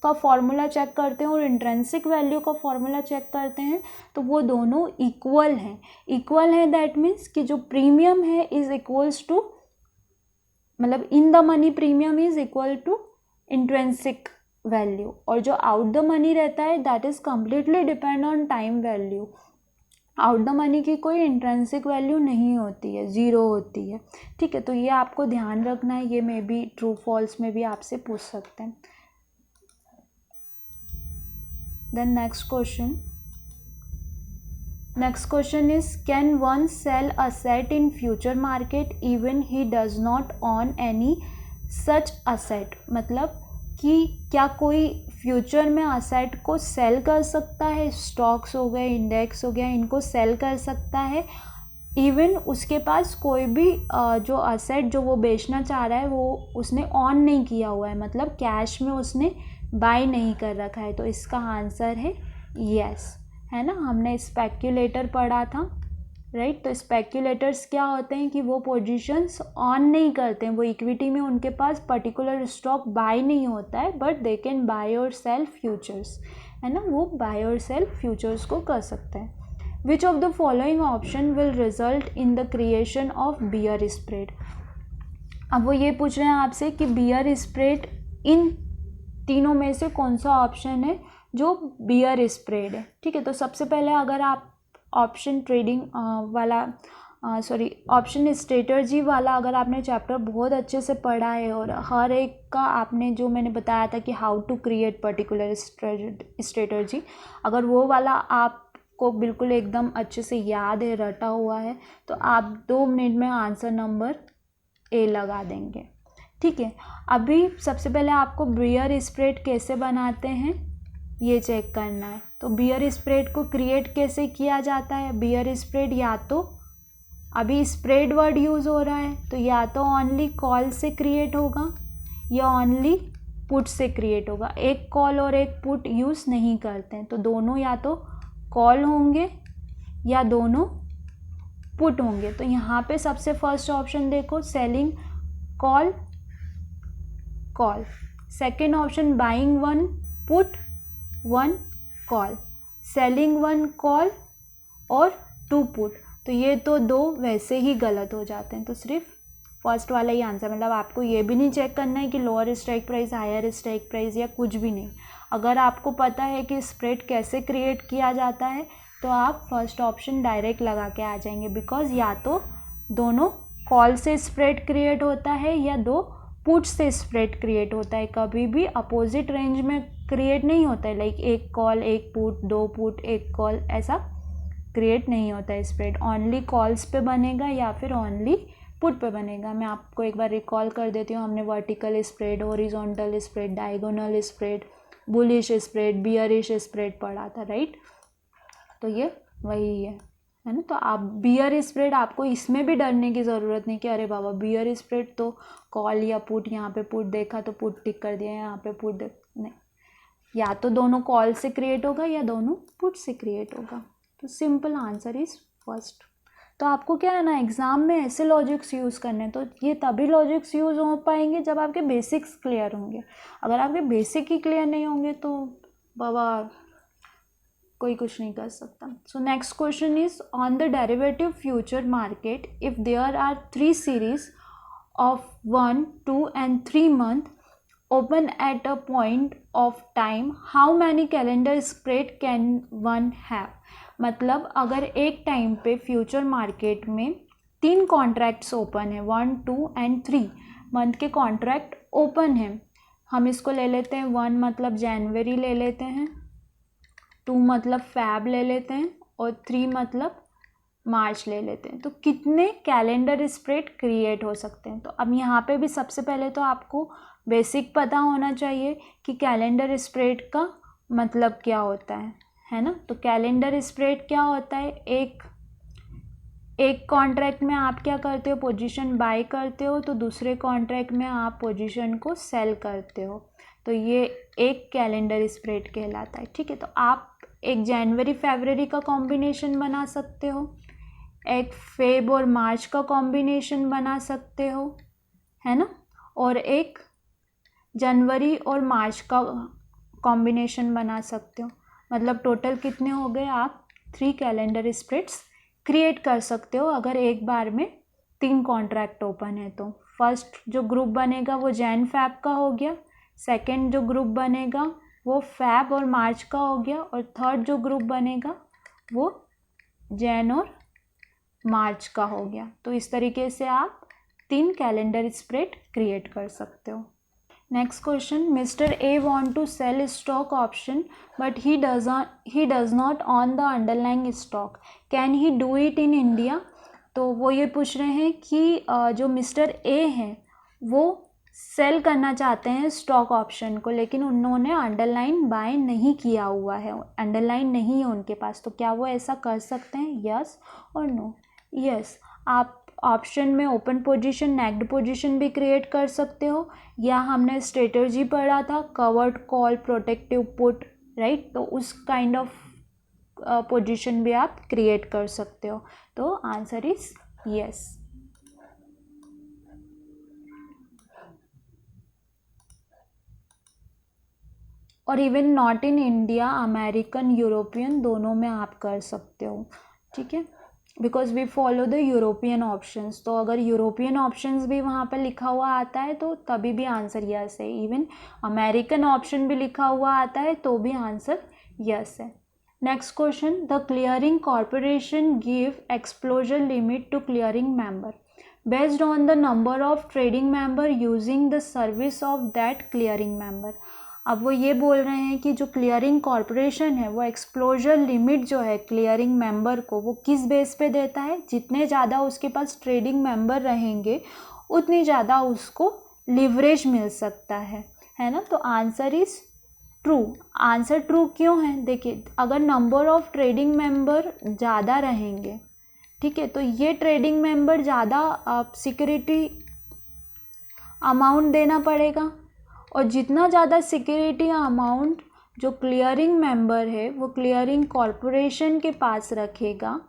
का फॉर्मूला चेक करते हैं और इंट्रिंसिक वैल्यू का फॉर्मूला चेक करते हैं, तो वो दोनों इक्वल हैं। इक्वल है दैट मीन्स कि जो प्रीमियम है इज़ इक्वल्स टू, मतलब in the money premium is equal to intrinsic value, और जो आउट द मनी रहता है that is completely depend on time value. Out the money की कोई इंट्रिंसिक वैल्यू नहीं होती है, ज़ीरो होती है। ठीक है, तो ये आपको ध्यान रखना है, ये मे बी ट्रू फॉल्स में भी आपसे पूछ सकते हैं। Then next question is, can one sell asset in future market even he does not own any such asset? मतलब कि क्या कोई फ्यूचर में असेट को सेल कर सकता है, स्टॉक्स हो गए, इंडेक्स हो गया, इनको सेल कर सकता है इवन उसके पास कोई भी जो असेट जो वो बेचना चाह रहा है वो उसने ऑन नहीं किया हुआ है, मतलब कैश में उसने बाय नहीं कर रखा है। तो इसका आंसर है यस, है ना। हमने स्पेक्यूलेटर पढ़ा था, राइट। तो स्पेक्यूलेटर्स क्या होते हैं कि वो पोजीशंस ऑन नहीं करते हैं, वो इक्विटी में उनके पास पर्टिकुलर स्टॉक बाय नहीं होता है, बट दे कैन बाय और सेल फ्यूचर्स, है ना, वो बाय और सेल फ्यूचर्स को कर सकते हैं। Which of the following option will result in the creation of bear spread? अब वो ये पूछ रहे हैं आपसे कि बियर स्प्रेड इन तीनों में से कौन सा ऑप्शन है जो बियर स्प्रेड है। ठीक है, तो सबसे पहले अगर आप ऑप्शन ट्रेडिंग वाला ऑप्शन स्ट्रेटजी वाला अगर आपने चैप्टर बहुत अच्छे से पढ़ा है और हर एक का आपने जो मैंने बताया था कि how to create particular strategy, अगर वो वाला आपको बिल्कुल एकदम अच्छे से याद है, रटा हुआ है, तो आप 2 मिनट में आंसर नंबर ए लगा देंगे। ठीक है, अभी सबसे पहले आपको बियर स्प्रेड कैसे बनाते हैं ये चेक करना है। तो बियर स्प्रेड को क्रिएट कैसे किया जाता है? बियर स्प्रेड या तो, अभी स्प्रेड वर्ड यूज़ हो रहा है, तो या तो ओनली कॉल से क्रिएट होगा या ओनली पुट से क्रिएट होगा। एक कॉल और एक पुट यूज़ नहीं करते हैं, तो दोनों या तो कॉल होंगे या दोनों पुट होंगे। तो यहाँ पे सबसे फर्स्ट ऑप्शन देखो, selling call call. Second option buying one put one call, selling one call और 2 पुट। तो ये तो 2 वैसे ही गलत हो जाते हैं, तो सिर्फ फर्स्ट वाला ही आंसर, मतलब आपको ये भी नहीं चेक करना है कि lower strike price, higher strike price या कुछ भी नहीं। अगर आपको पता है कि स्प्रेड कैसे क्रिएट किया जाता है तो आप फर्स्ट ऑप्शन डायरेक्ट लगा के आ जाएंगे, बिकॉज या तो दोनों कॉल से स्प्रेड क्रिएट होता है या 2 पुट से स्प्रेड क्रिएट होता है। कभी भी अपोजिट रेंज में क्रिएट नहीं होता है, लाइक एक कॉल एक पुट, 2 पुट एक कॉल, ऐसा क्रिएट नहीं होता है स्प्रेड। ओनली कॉल्स पे बनेगा या फिर ओनली पुट पे बनेगा। मैं आपको एक बार रिकॉल कर देती हूँ, हमने vertical spread, horizontal spread, diagonal spread, bullish spread, bearish spread पढ़ा था, राइट। तो ये वही है ना। तो आप बियर स्प्रेड, आपको इसमें भी डरने की ज़रूरत नहीं कि अरे बाबा बियर स्प्रेड तो कॉल या पुट, यहाँ पे पुट देखा तो पुट टिक कर दिया, यहाँ पे पुट नहीं, या तो दोनों कॉल से क्रिएट होगा या दोनों पुट से क्रिएट होगा। तो सिंपल आंसर इज़ फर्स्ट। तो आपको क्या है ना, एग्ज़ाम में ऐसे लॉजिक्स यूज़ करने, तो ये तभी लॉजिक्स यूज़ हो पाएंगे जब आपके बेसिक्स क्लियर होंगे। अगर आपके बेसिक ही क्लियर नहीं होंगे तो बाबा कोई कुछ नहीं कर सकता। So next question is, on the derivative future market if there are 3 series of 1, 2 and 3 month open at a point of time, how many calendar spread can one have? मतलब अगर एक टाइम पे फ्यूचर मार्केट में 3 contracts open है, 1, 2 and 3 month के contract open है, हम इसको ले लेते हैं 1 मतलब जनवरी ले लेते हैं, 2 मतलब फैब ले लेते हैं और 3 मतलब मार्च ले लेते हैं। तो कितने कैलेंडर स्प्रेड क्रिएट हो सकते हैं? तो अब यहाँ पे भी सबसे पहले तो आपको बेसिक पता होना चाहिए कि कैलेंडर स्प्रेड का मतलब क्या होता है ना। तो कैलेंडर स्प्रेड क्या होता है, एक कॉन्ट्रैक्ट में आप क्या करते हो, पोजीशन बाय करते हो, तो दूसरे कॉन्ट्रैक्ट में आप पोजीशन को सेल करते हो, तो ये एक कैलेंडर स्प्रेड कहलाता है। ठीक है, तो आप एक जनवरी फरवरी का कॉम्बिनेशन बना सकते हो, एक फेब और मार्च का कॉम्बिनेशन बना सकते हो, है ना, और एक जनवरी और मार्च का कॉम्बिनेशन बना सकते हो। मतलब टोटल कितने हो गए, आप 3 कैलेंडर स्प्रेड्स क्रिएट कर सकते हो अगर एक बार में 3 कॉन्ट्रैक्ट ओपन है तो। फर्स्ट जो ग्रुप बनेगा वो जैन फैब का हो गया, सेकंड जो ग्रुप बनेगा वो फैब और मार्च का हो गया, और थर्ड जो ग्रुप बनेगा वो जैन और मार्च का हो गया। तो इस तरीके से आप 3 कैलेंडर स्प्रेड क्रिएट कर सकते हो। Next question, mister A want to sell stock option but he does not on the underlying stock, can he do it in India? तो वो ये पूछ रहे हैं कि जो मिस्टर ए हैं वो सेल करना चाहते हैं स्टॉक ऑप्शन को, लेकिन उन्होंने अंडरलाइन बाय नहीं किया हुआ है, अंडरलाइन नहीं है उनके पास, तो क्या वो ऐसा कर सकते हैं, यस और नो? यस, आप ऑप्शन में ओपन पोजीशन, नेक्ड पोजीशन भी क्रिएट कर सकते हो, या हमने स्ट्रेटजी पढ़ा था covered call, protective put, right, तो उस काइंड ऑफ पोजीशन भी आप क्रिएट कर सकते हो। तो आंसर इज यस। और even not in India, American, European दोनों में आप कर सकते हो। ठीक है, because we follow the European options, तो अगर यूरोपियन ऑप्शंस भी वहाँ पर लिखा हुआ आता है तो तभी भी आंसर यस है। इवन अमेरिकन ऑप्शन भी लिखा हुआ आता है तो भी आंसर यस है। Next question, the clearing corporation give exposure limit to clearing member based on the number of trading member using the service of that clearing member. अब वो ये बोल रहे हैं कि जो क्लियरिंग कॉर्पोरेशन है वो एक्सपोजर लिमिट जो है क्लियरिंग मेंबर को वो किस बेस पे देता है, जितने ज़्यादा उसके पास ट्रेडिंग मेंबर रहेंगे उतनी ज़्यादा उसको लिवरेज मिल सकता है ना। तो answer is true. Answer true क्यों है, देखिए अगर नंबर ऑफ ट्रेडिंग मेंबर ज़्यादा रहेंगे, ठीक है, तो ये ट्रेडिंग मेंबर ज़्यादा सिक्योरिटी अमाउंट देना पड़ेगा, और जितना ज़्यादा सिक्योरिटी अमाउंट जो क्लियरिंग मेंबर है वो क्लियरिंग कॉरपोरेशन के पास रखेगा,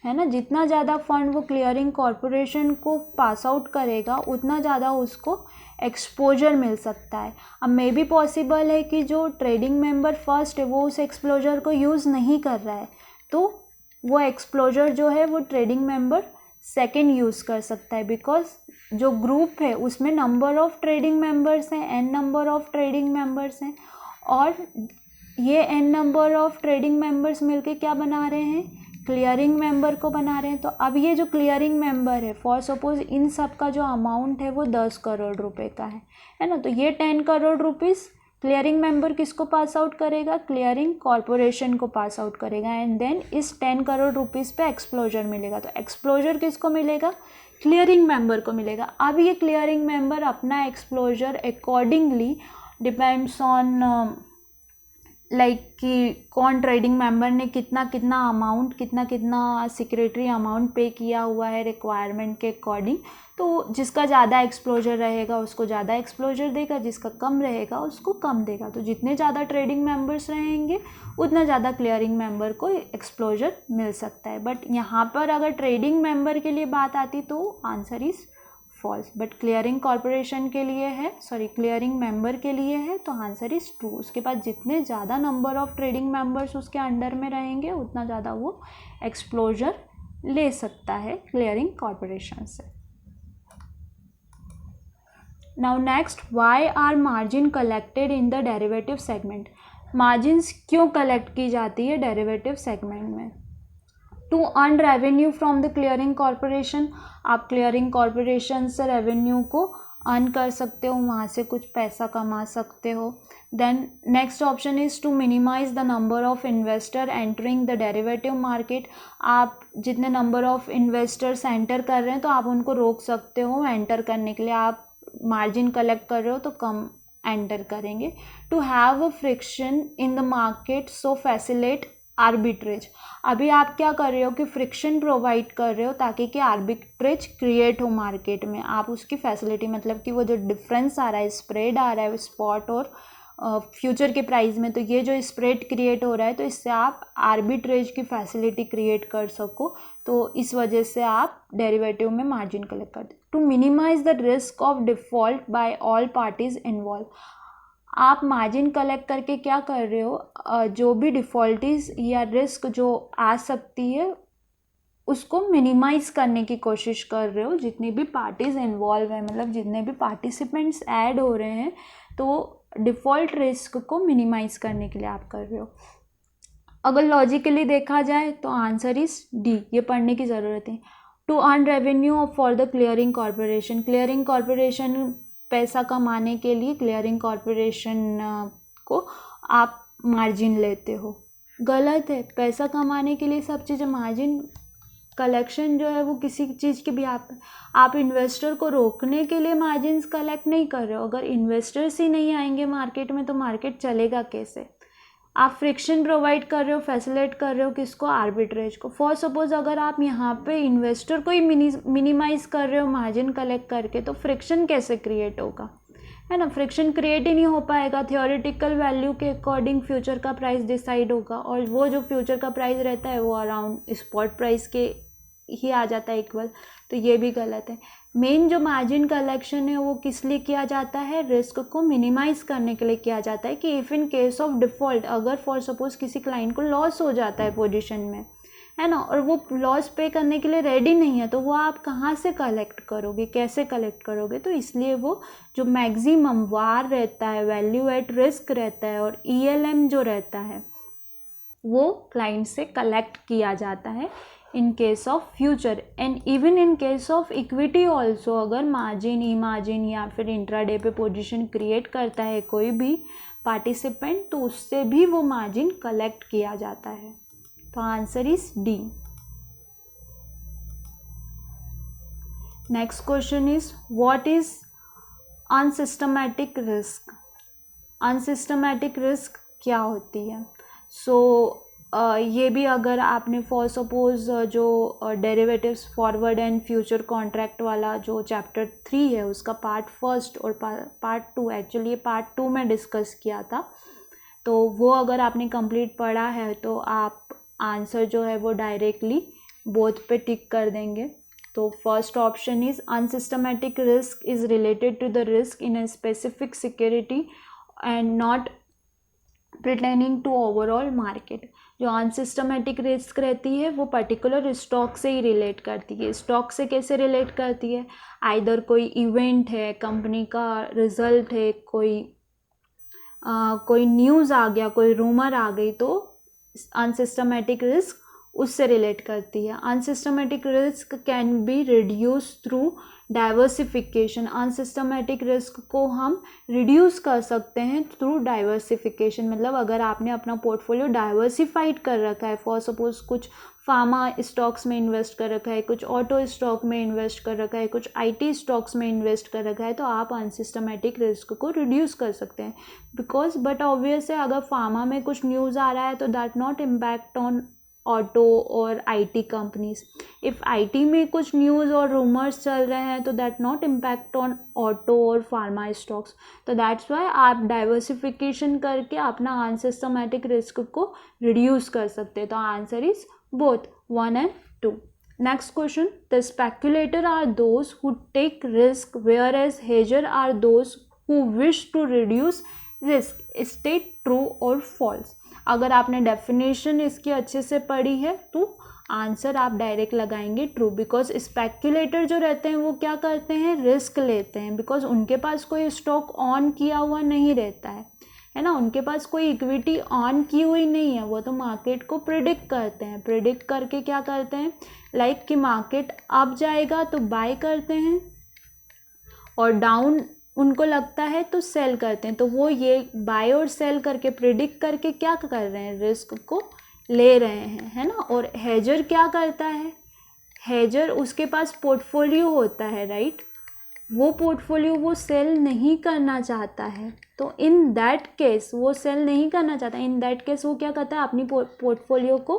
है ना, जितना ज़्यादा फंड वो क्लियरिंग कॉरपोरेशन को पास आउट करेगा उतना ज़्यादा उसको एक्सपोजर मिल सकता है। अब मे भी पॉसिबल है कि जो ट्रेडिंग मेंबर फर्स्ट है वो उस एक्सपोजर को यूज़ नहीं कर रहा है, तो वो एक्सपोजर जो है वो ट्रेडिंग मेंबर सेकेंड यूज़ कर सकता है, बिकॉज जो ग्रुप है उसमें नंबर ऑफ ट्रेडिंग मेंबर्स हैं, N number of trading members हैं, और ये N number of trading members मिलके क्या बना रहे हैं, क्लियरिंग मेंबर को बना रहे हैं। तो अब ये जो क्लियरिंग मेंबर है, फॉर सपोज इन सब का जो अमाउंट है वो 10 करोड़ रुपए का है ना, तो ये 10 करोड़ रुपीज़ क्लियरिंग मेंबर किसको पास आउट करेगा, क्लियरिंग कॉरपोरेशन को पास आउट करेगा, एंड देन इस 10 करोड़ रुपीज़ पे एक्सपोजर मिलेगा। तो एक्सपोजर किसको मिलेगा, क्लियरिंग मेंबर को मिलेगा। अब ये क्लियरिंग मेंबर अपना exposure accordingly depends on like कि कौन ट्रेडिंग मेंबर ने कितना कितना अमाउंट, कितना कितना सिक्योरिटी अमाउंट पे किया हुआ है रिक्वायरमेंट के अकॉर्डिंग, तो जिसका ज़्यादा एक्सपोजर रहेगा उसको ज़्यादा एक्सपोजर देगा, जिसका कम रहेगा उसको कम देगा। तो जितने ज़्यादा ट्रेडिंग मेंबर्स रहेंगे उतना ज़्यादा क्लियरिंग मेंबर को एक्सपोजर मिल सकता है। बट यहाँ पर अगर ट्रेडिंग मेंबर के लिए बात आती तो answer is false, but clearing corporation के लिए है, सॉरी क्लियरिंग मेंबर के लिए है, तो आंसर इज़ ट्रू। उसके पास जितने ज़्यादा नंबर ऑफ ट्रेडिंग मेंबर्स उसके अंडर में रहेंगे उतना ज़्यादा वो एक्सपोजर ले सकता है क्लियरिंग कॉरपोरेशन से। Now next, why are margin collected in the derivative segment? Margins क्यों कलेक्ट की जाती है डेरिवेटिव सेगमेंट में? To earn revenue from the clearing corporation, आप क्लियरिंग कॉरपोरेशन से रेवेन्यू को अर्न कर सकते हो, वहाँ से कुछ पैसा कमा सकते हो। Then next option is to minimize the number of investor entering the derivative market. आप जितने नंबर ऑफ इन्वेस्टर्स एंटर कर रहे हैं तो आप उनको रोक सकते हो एंटर करने के लिए। आप मार्जिन कलेक्ट कर रहे हो तो कम एंटर करेंगे। To have a friction in the market so facilitate arbitrage. अभी आप क्या कर रहे हो कि फ्रिक्शन प्रोवाइड कर रहे हो ताकि कि आर्बिट्रेज क्रिएट हो मार्केट में। आप उसकी फैसिलिटी मतलब कि वो जो डिफरेंस आ रहा है, स्प्रेड आ रहा है स्पॉट और फ्यूचर के प्राइस में, तो ये जो स्प्रेड क्रिएट हो रहा है तो इससे आप आर्बिट्रेज की फैसिलिटी क्रिएट कर सको। तो इस वजह से आप डेरिवेटिव में मार्जिन कलेक्ट करते। To minimize the risk of default by all parties involve. आप मार्जिन कलेक्ट करके क्या कर रहे हो, जो भी डिफ़ॉल्टीज या रिस्क जो आ सकती है उसको मिनिमाइज़ करने की कोशिश कर रहे हो। जितनी भी पार्टीज़ इन्वॉल्व हैं, मतलब जितने भी पार्टिसिपेंट्स ऐड हो रहे हैं, तो डिफ़ॉल्ट रिस्क को मिनिमाइज़ करने के लिए आप कर रहे हो। अगर लॉजिकली देखा जाए तो आंसर इज़ डी, ये पढ़ने की ज़रूरत है। To earn revenue for the clearing corporation. Clearing corporation पैसा कमाने के लिए क्लियरिंग कॉरपोरेशन को आप मार्जिन लेते हो। गलत है, पैसा कमाने के लिए सब चीज़ें मार्जिन कलेक्शन जो है वो किसी चीज़ की भी आप इन्वेस्टर को रोकने के लिए मार्जिन्स कलेक्ट नहीं कर रहे हो। अगर इन्वेस्टर्स ही नहीं आएंगे मार्केट में तो मार्केट चलेगा कैसे। आप फ्रिक्शन प्रोवाइड कर रहे हो, फैसिलेट कर रहे हो किसको, आर्बिट्रेज को। फॉर सपोज अगर आप यहाँ पे इन्वेस्टर को ही मिनिमाइज कर रहे हो मार्जिन कलेक्ट करके, तो फ्रिक्शन कैसे क्रिएट होगा, है ना। फ्रिक्शन क्रिएट ही नहीं हो पाएगा। थियोरेटिकल वैल्यू के अकॉर्डिंग फ्यूचर का प्राइस डिसाइड होगा, और वो जो फ्यूचर का प्राइस रहता है वो अराउंड स्पॉट प्राइस के ही आ जाता है इक्वल। तो ये भी गलत है। मेन जो मार्जिन कलेक्शन है वो किस लिए किया जाता है, रिस्क को मिनिमाइज करने के लिए किया जाता है। कि if in case of default, अगर फॉर सपोज किसी क्लाइंट को लॉस हो जाता है पोजीशन में, है ना, और वो लॉस पे करने के लिए रेडी नहीं है, तो वो आप कहाँ से कलेक्ट करोगे, कैसे कलेक्ट करोगे। तो इसलिए वो जो मैक्सिमम वार रहता है, वैल्यू एट रिस्क रहता है, और ELM जो रहता है वो क्लाइंट से कलेक्ट किया जाता है in case of future. And even in case of equity also, अगर मार्जिन, ई मार्जिन या फिर इंट्राडे पे पोजीशन क्रिएट करता है कोई भी पार्टिसिपेंट, तो उससे भी वो मार्जिन कलेक्ट किया जाता है। तो answer is D. Next question is what is unsystematic risk. Unsystematic risk क्या होती है। सो ये भी अगर आपने फॉर सपोज जो derivatives forward and future contract वाला जो चैप्टर 3 है उसका पार्ट 1 और पार्ट 2, एक्चुअली ये पार्ट 2 में डिस्कस किया था, तो वो अगर आपने कंप्लीट पढ़ा है तो आप आंसर जो है वो डायरेक्टली बोथ पे टिक कर देंगे। तो first option is unsystematic risk is related to the risk in a specific security and not pertaining to overall market. जो अनसिस्टमेटिक रिस्क रहती है वो पर्टिकुलर स्टॉक से ही रिलेट करती है। स्टॉक से कैसे रिलेट करती है, आइदर कोई इवेंट है, कंपनी का रिजल्ट है, कोई न्यूज़ आ गया, कोई रूमर आ गई, तो अनसिस्टमेटिक रिस्क उससे रिलेट करती है। Unsystematic risk can be reduce through diversification. Unsystematic risk को हम रिड्यूस कर सकते हैं थ्रू डाइवर्सिफिकेशन। मतलब अगर आपने अपना पोर्टफोलियो डाइवर्सिफाइड कर रखा है, फॉर सपोज कुछ फार्मा स्टॉक्स में इन्वेस्ट कर रखा है, कुछ ऑटो स्टॉक में इन्वेस्ट कर रखा है, कुछ IT स्टॉक्स में इन्वेस्ट कर रखा है, तो आप अनसिस्टमेटिक रिस्क को रिड्यूस कर सकते हैं। बिकॉज बट ऑब्वियस है, अगर फार्मा में कुछ न्यूज़ आ रहा है तो that not impact on auto और IT कंपनीज। इफ़ IT में कुछ न्यूज़ और रूमर्स चल रहे हैं तो that not impact on auto और फार्मा स्टॉक्स। तो दैट्स वाई आप डाइवर्सिफिकेशन करके अपना अनसिस्टमेटिक रिस्क को रिड्यूस कर सकते हैं। तो answer is both 1 and 2. Next question, the speculator are those who take risk whereas hedger are those who wish to reduce risk. State true or false. अगर आपने डेफिनेशन इसकी अच्छे से पढ़ी है तो आंसर आप डायरेक्ट लगाएंगे ट्रू। बिकॉज स्पेक्यूलेटर जो रहते हैं वो क्या करते हैं, रिस्क लेते हैं। बिकॉज उनके पास कोई स्टॉक ऑन किया हुआ नहीं रहता है ना, उनके पास कोई इक्विटी ऑन की हुई नहीं है, वो तो मार्केट को प्रिडिक्ट करते हैं। प्रिडिक्ट करके क्या करते हैं, लाइक कि मार्केट अप जाएगा तो बाय करते हैं और डाउन उनको लगता है तो सेल करते हैं। तो वो ये बाय और सेल करके प्रिडिक्ट करके क्या कर रहे हैं, रिस्क को ले रहे हैं, है ना। और हेजर क्या करता है, हेजर उसके पास पोर्टफोलियो होता है, राइट। वो पोर्टफोलियो वो सेल नहीं करना चाहता है, तो इन दैट केस वो सेल नहीं करना चाहता, इन दैट केस वो क्या करता है, अपनी पोर्टफोलियो को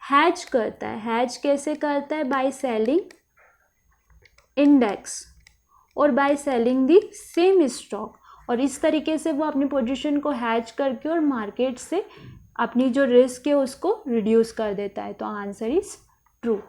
हैज करता है। हैज कैसे करता है, बाय सेलिंग इंडेक्स और by selling the same stock. और इस तरीके से वो अपनी पोजीशन को हैज करके और मार्केट से अपनी जो रिस्क है उसको रिड्यूस कर देता है। तो answer is true.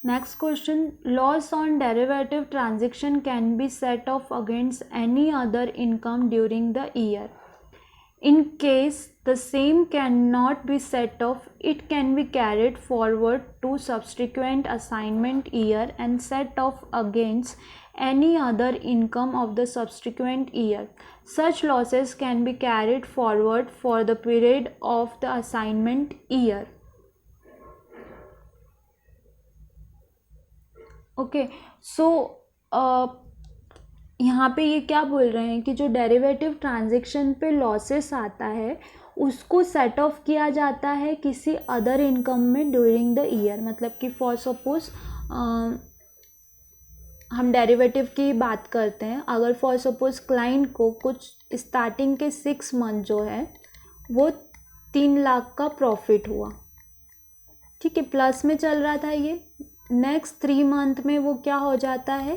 Next question, loss on derivative transaction can be set off against any other income during the year. In case the same cannot be set off, it can be carried forward to subsequent assignment year and set off against any other income of the subsequent year. Such losses can be carried forward for the period of the assignment year. Okay, so यहाँ पे ये क्या बोल रहे हैं कि जो derivative transaction पे लॉसेस आता है उसको सेट ऑफ किया जाता है किसी अदर इनकम में ड्यूरिंग द ईयर। मतलब कि फॉर सपोज हम डेरिवेटिव की बात करते हैं, अगर फॉर सपोज क्लाइंट को कुछ स्टार्टिंग के 6 मंथ जो है वो 3 लाख का प्रॉफिट हुआ, ठीक है, प्लस में चल रहा था ये, नेक्स्ट 3 मंथ में वो क्या हो जाता है,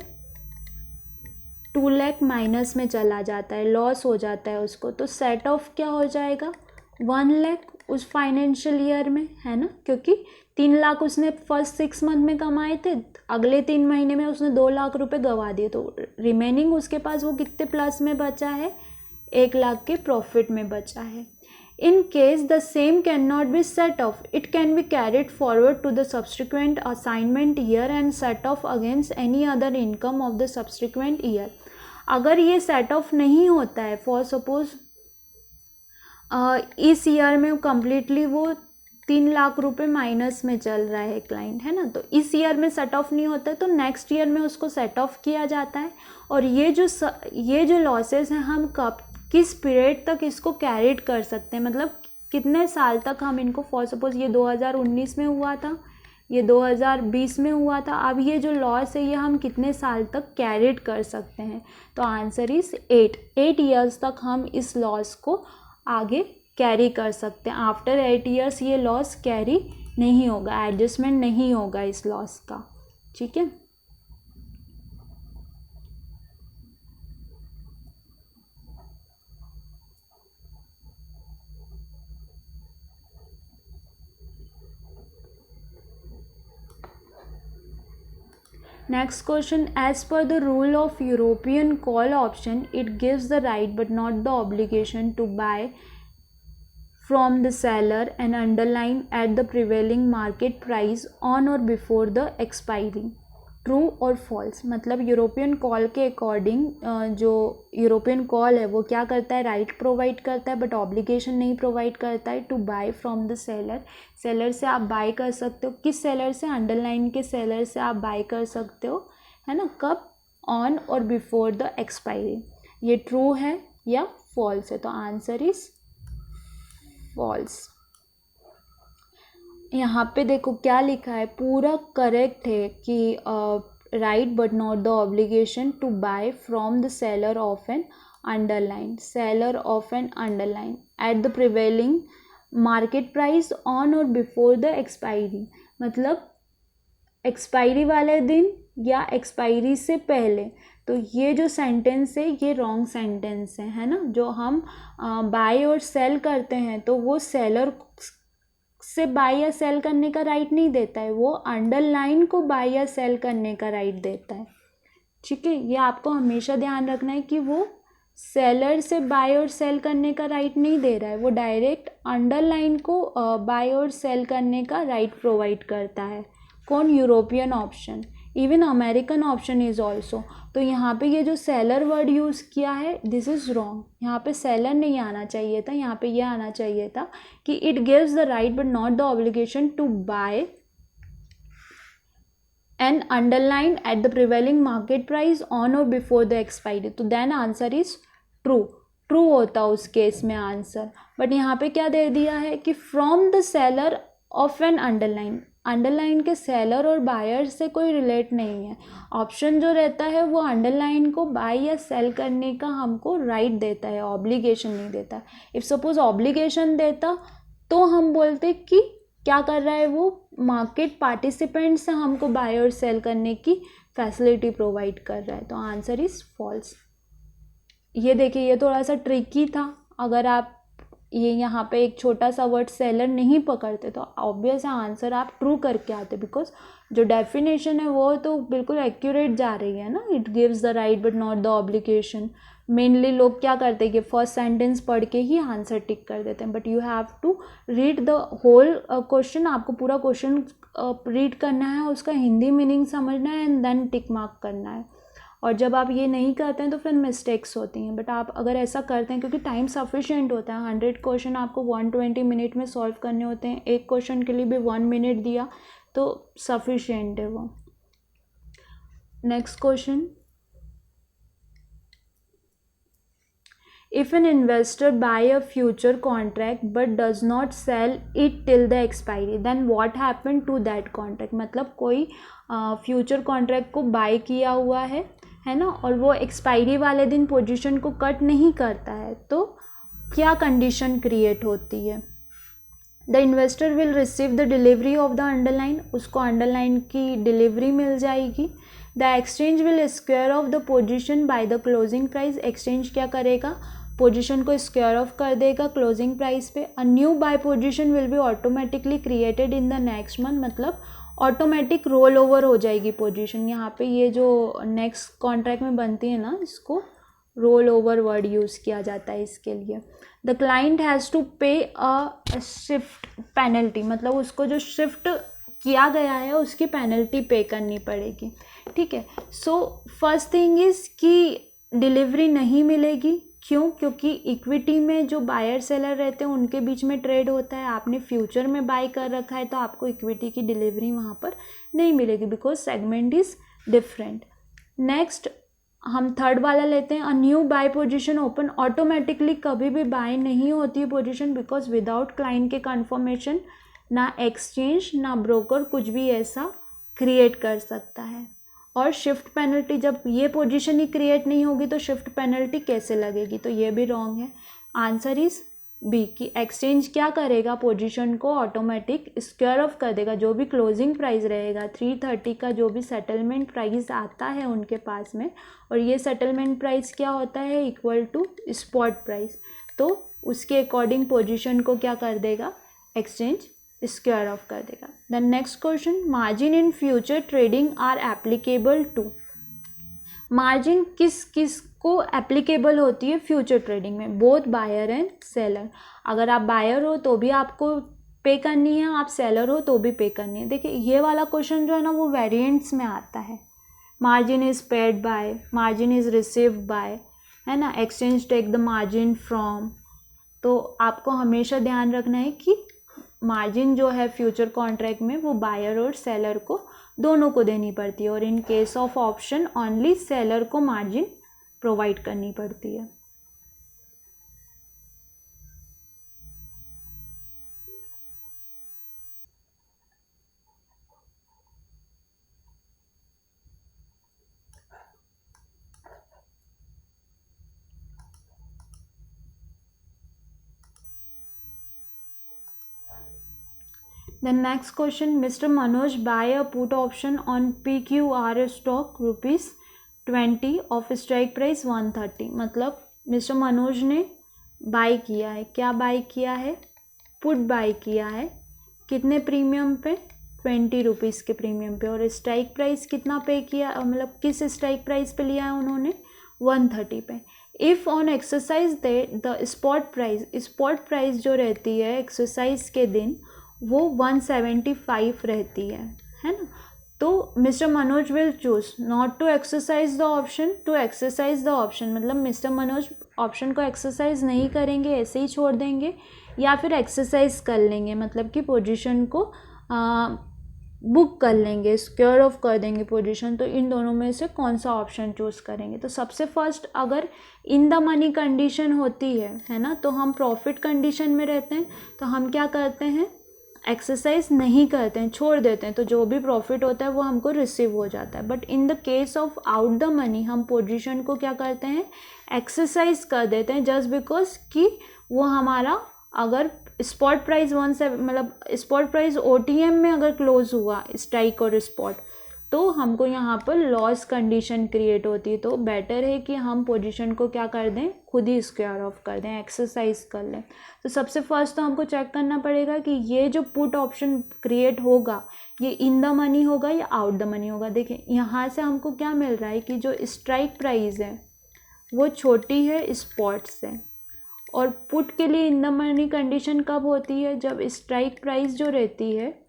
2 लाख माइनस में चला जाता है, लॉस हो जाता है उसको, तो सेट ऑफ क्या हो जाएगा, 1 लाख उस फाइनेंशियल ईयर में, है ना, क्योंकि 3 लाख उसने फर्स्ट 6 मंथ में कमाए थे, अगले 3 महीने में उसने 2 लाख रुपए गंवा दिए, तो रिमेनिंग उसके पास वो कितने प्लस में बचा है, 1 लाख के प्रॉफिट में बचा है। In case the same cannot be set off, it can be carried forward to the subsequent assignment year and set off against any other income of the subsequent year. अगर ये set of नहीं होता है, for suppose इस year में completely वो 3 लाख रुपए minus में चल रहा है क्लाइंट, है ना, तो इस ईयर में सेट ऑफ नहीं होता है तो नेक्स्ट ईयर में उसको सेट ऑफ किया जाता है। और ये जो लॉसेस हैं हम कब किस पीरियड तक इसको कैरिड कर सकते हैं, मतलब कितने साल तक हम इनको, फॉर सपोज ये 2019 में हुआ था, ये 2020 में हुआ था, अब ये जो लॉस है ये हम कितने साल तक कैरिड कर सकते हैं। तो आंसर इज 8 ईयर्स तक हम इस लॉस को आगे कैरी कर सकते हैं। आफ्टर 8 ईयर्स ये लॉस कैरी नहीं होगा, एडजस्टमेंट नहीं होगा इस लॉस का, ठीक है। Next question, as per the rule of European call option, it gives the right but not the obligation to buy from the seller and underline at the prevailing market price on or before the expiry. True और false, मतलब European call के according जो European call है वो क्या करता है, right provide करता है बट ऑब्लिगेशन नहीं प्रोवाइड करता है to buy from the seller. Seller से आप बाय कर सकते हो, किस सेलर से, अंडरलाइन के सेलर से आप बाय कर सकते हो, है ना, कब, on or before the expiry. ये ट्रू है या फॉल्स है, तो आंसर इज फॉल्स। यहाँ पे देखो क्या लिखा है, पूरा करेक्ट है कि right but not the obligation to buy from the seller of an underline, seller of an underline at the prevailing market price on or before the expiry, मतलब एक्सपायरी वाले दिन या एक्सपायरी से पहले। तो ये जो सेंटेंस है ये रॉन्ग सेंटेंस है ना, जो हम बाय और सेल करते हैं तो वो सेलर से बाय या सेल करने का राइट नहीं देता है, वो अंडरलाइन को बाय या सेल करने का राइट देता है, ठीक है। ये आपको हमेशा ध्यान रखना है कि वो सेलर से बाय और सेल करने का राइट नहीं दे रहा है, वो डायरेक्ट अंडरलाइन को बाय और सेल करने का राइट प्रोवाइड करता है। कौन? European option, even American option is also. तो यहाँ पे ये जो सेलर वर्ड यूज़ किया है, दिस इज़ रॉन्ग। यहाँ पे सेलर नहीं आना चाहिए था, यहाँ पे ये आना चाहिए था कि it gives the right but not the obligation to buy and underlined at the prevailing market price on or before the expiry, तो then answer is true। True होता उस केस में आंसर, बट यहाँ पे क्या दे दिया है कि from the seller of an underline, underline के सेलर और बायर से कोई रिलेट नहीं है। ऑप्शन जो रहता है वो अंडरलाइन को बाय या सेल करने का हमको राइट देता है, ऑब्लिगेशन नहीं देता। इफ़ सपोज ऑब्लिगेशन देता तो हम बोलते कि क्या कर रहा है वो, मार्केट पार्टिसिपेंट से हमको बाय और सेल करने की फैसिलिटी प्रोवाइड कर रहा है। तो आंसर इज फॉल्स। ये देखिए, ये थोड़ा सा ट्रिकी था। अगर आप ये यहाँ पे एक छोटा सा वर्ड सेलर नहीं पकड़ते तो ऑब्वियस आंसर आप ट्रू करके आते, बिकॉज जो डेफिनेशन है वो तो बिल्कुल एक्यूरेट जा रही है ना, it gives the right but not the obligation. Mainly लोग क्या करते हैं कि फर्स्ट सेंटेंस पढ़ के ही आंसर टिक कर देते हैं, but you have to read the whole question. आपको पूरा क्वेश्चन रीड करना है, उसका हिंदी मीनिंग समझना है एंड देन टिक मार्क करना है। और जब आप ये नहीं करते हैं तो फिर मिस्टेक्स होती हैं, बट आप अगर ऐसा करते हैं, क्योंकि टाइम सफिशिएंट होता है, 100 क्वेश्चन आपको 120 मिनट में सॉल्व करने होते हैं, एक क्वेश्चन के लिए भी 1 मिनट दिया तो सफिशिएंट है वो। Next question, if an investor buy a future contract but does not sell it till the expiry, then what happened to that contract। मतलब कोई फ्यूचर कॉन्ट्रैक्ट को बाय किया हुआ है ना, और वो एक्सपायरी वाले दिन पोजीशन को कट नहीं करता है, तो क्या कंडीशन क्रिएट होती है। The investor will receive the delivery of the underline, उसको अंडरलाइन की डिलीवरी मिल जाएगी। The exchange will square of the position by the closing price, exchange क्या करेगा, पोजीशन को स्क्वायर ऑफ कर देगा क्लोजिंग प्राइस पे। A new buy position will be automatically created in the next month, मतलब automatic roll over हो जाएगी position. यहाँ पे ये जो नेक्स्ट कॉन्ट्रैक्ट में बनती है ना, इसको रोल ओवर वर्ड यूज़ किया जाता है इसके लिए। द क्लाइंट हैज़ टू पे अ शिफ्ट पेनल्टी, मतलब उसको जो शिफ्ट किया गया है उसकी पेनल्टी पे करनी पड़ेगी। ठीक है, सो फर्स्ट थिंग इज़ कि डिलीवरी नहीं मिलेगी। क्यों? क्योंकि इक्विटी में जो बायर सेलर रहते हैं उनके बीच में ट्रेड होता है, आपने फ्यूचर में बाय कर रखा है तो आपको इक्विटी की डिलीवरी वहाँ पर नहीं मिलेगी, because segment is different. Next हम थर्ड वाला लेते हैं, a new buy position open, automatically कभी भी बाय नहीं होती है पोजीशन, बिकॉज विदाउट क्लाइंट के कन्फर्मेशन ना एक्सचेंज ना ब्रोकर कुछ भी ऐसा क्रिएट कर सकता है। और शिफ्ट पेनल्टी, जब ये पोजीशन ही क्रिएट नहीं होगी तो शिफ्ट पेनल्टी कैसे लगेगी, तो ये भी रॉन्ग है। आंसर इज बी कि एक्सचेंज क्या करेगा, पोजीशन को ऑटोमेटिक स्क्वायर ऑफ कर देगा। जो भी क्लोजिंग प्राइस रहेगा 330 का, जो भी सेटलमेंट प्राइस आता है उनके पास में, और ये सेटलमेंट प्राइस क्या होता है, इक्वल टू स्पॉट प्राइस, तो उसके अकॉर्डिंग पोजीशन को क्या कर देगा, एक्सचेंज स्क्वायर ऑफ कर देगा। The next question, margin in future trading are applicable to, margin किस किस को एप्लीकेबल होती है फ्यूचर ट्रेडिंग में, बोथ बायर एंड सेलर। अगर आप बायर हो तो भी आपको पे करनी है, आप सेलर हो तो भी पे करनी है। देखिए ये वाला क्वेश्चन जो है ना वो वेरिएंट्स में आता है, margin is paid by, margin is received by, है ना, exchange take the margin from. तो आपको हमेशा ध्यान रखना है कि मार्जिन जो है फ्यूचर कॉन्ट्रैक्ट में वो बायर और सेलर को दोनों को देनी पड़ती है, और in case of option only seller को मार्जिन प्रोवाइड करनी पड़ती है। The next question, Mr. Manoj buy a put option on PQR stock ₹20 of strike price 130, मतलब मिस्टर मनोज ने बाय किया है, क्या बाय किया है, पुट बाय किया है, कितने प्रीमियम पे, 20 रुपीज़ के प्रीमियम पे, और स्ट्राइक प्राइस कितना पे किया, मतलब किस स्ट्राइक प्राइस पे लिया है उन्होंने, 130 पे। If on exercise day the spot price जो रहती है एक्सरसाइज के दिन वो 175 रहती है ना। तो mister Manoj will choose not to exercise the option to exercise the option, मतलब मिस्टर मनोज ऑप्शन को एक्सरसाइज नहीं करेंगे, ऐसे ही छोड़ देंगे, या फिर एक्सरसाइज कर लेंगे, मतलब कि पोजीशन को बुक कर लेंगे, स्क्योर ऑफ कर देंगे पोजीशन। तो इन दोनों में से कौन सा ऑप्शन चूज करेंगे? तो सबसे फर्स्ट अगर इन द मनी कंडीशन होती है ना, तो हम प्रॉफिट कंडीशन में रहते हैं, तो हम क्या करते हैं, एक्सरसाइज नहीं करते हैं, छोड़ देते हैं, तो जो भी प्रॉफिट होता है वो हमको रिसीव हो जाता है। But in the case of out the money हम पोजीशन को क्या करते हैं, एक्सरसाइज कर देते हैं, जस्ट बिकॉज कि वो हमारा अगर स्पॉट प्राइस मतलब स्पॉट प्राइस OTM में अगर क्लोज हुआ स्ट्राइक और स्पॉट, तो हमको यहाँ पर लॉस कंडीशन क्रिएट होती है। तो बेटर है कि हम पोजीशन को क्या कर दें, खुद ही स्क्वायर ऑफ कर दें, एक्सरसाइज कर लें। तो सबसे फर्स्ट तो हमको चेक करना पड़ेगा कि ये जो पुट ऑप्शन क्रिएट होगा ये इन द मनी होगा या आउट द मनी होगा। देखिए यहाँ से हमको क्या मिल रहा है कि जो स्ट्राइक प्राइस है वो छोटी है स्पॉट से, और पुट के लिए इन द मनी कंडीशन कब होती है, जब स्ट्राइक प्राइस जो रहती है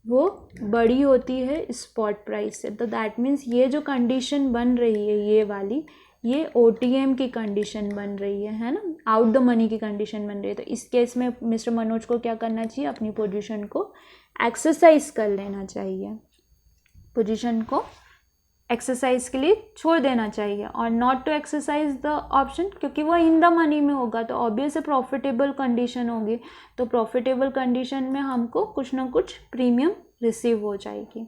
वो बड़ी होती है स्पॉट प्राइस से। तो दैट मीन्स ये जो कंडीशन बन रही है ये वाली, ये OTM की कंडीशन बन रही है ना, आउट द मनी की कंडीशन बन रही है। तो इस केस में मिस्टर मनोज को क्या करना चाहिए, अपनी पोजीशन को एक्सरसाइज कर लेना चाहिए, पोजीशन को एक्सरसाइज के लिए छोड़ देना चाहिए, और not to exercise the option क्योंकि वो इन द मनी में होगा तो ऑब्वियस प्रॉफिटेबल कंडीशन होगी। तो प्रॉफिटेबल कंडीशन में हमको कुछ ना कुछ प्रीमियम रिसीव हो जाएगी।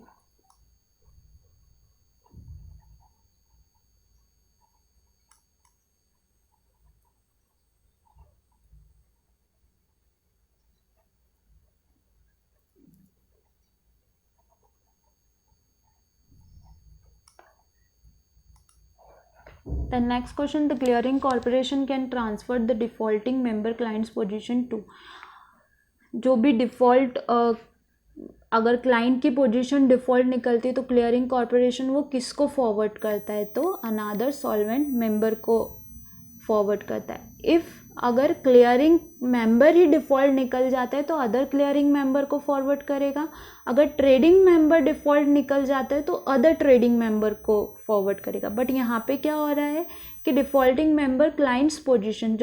The next question, the clearing corporation can transfer the defaulting member client's position to, जो भी डिफ़ॉल्ट अगर क्लाइंट की पोजीशन डिफ़ॉल्ट निकलती है तो क्लियरिंग कॉर्पोरेशन वो किसको फॉरवर्ड करता है, तो अनदर सॉल्वेंट मेंबर को फॉरवर्ड करता है। इफ़ अगर क्लियरिंग मेंबर ही डिफ़ॉल्ट निकल जाता है तो अदर क्लियरिंग मेंबर को फॉरवर्ड करेगा, अगर ट्रेडिंग मेंबर डिफ़ॉल्ट निकल जाता है तो अदर ट्रेडिंग मेंबर को फॉरवर्ड करेगा। बट यहाँ पे क्या हो रहा है कि डिफ़ॉल्टिंग मेंबर क्लाइंट्स पोजीशन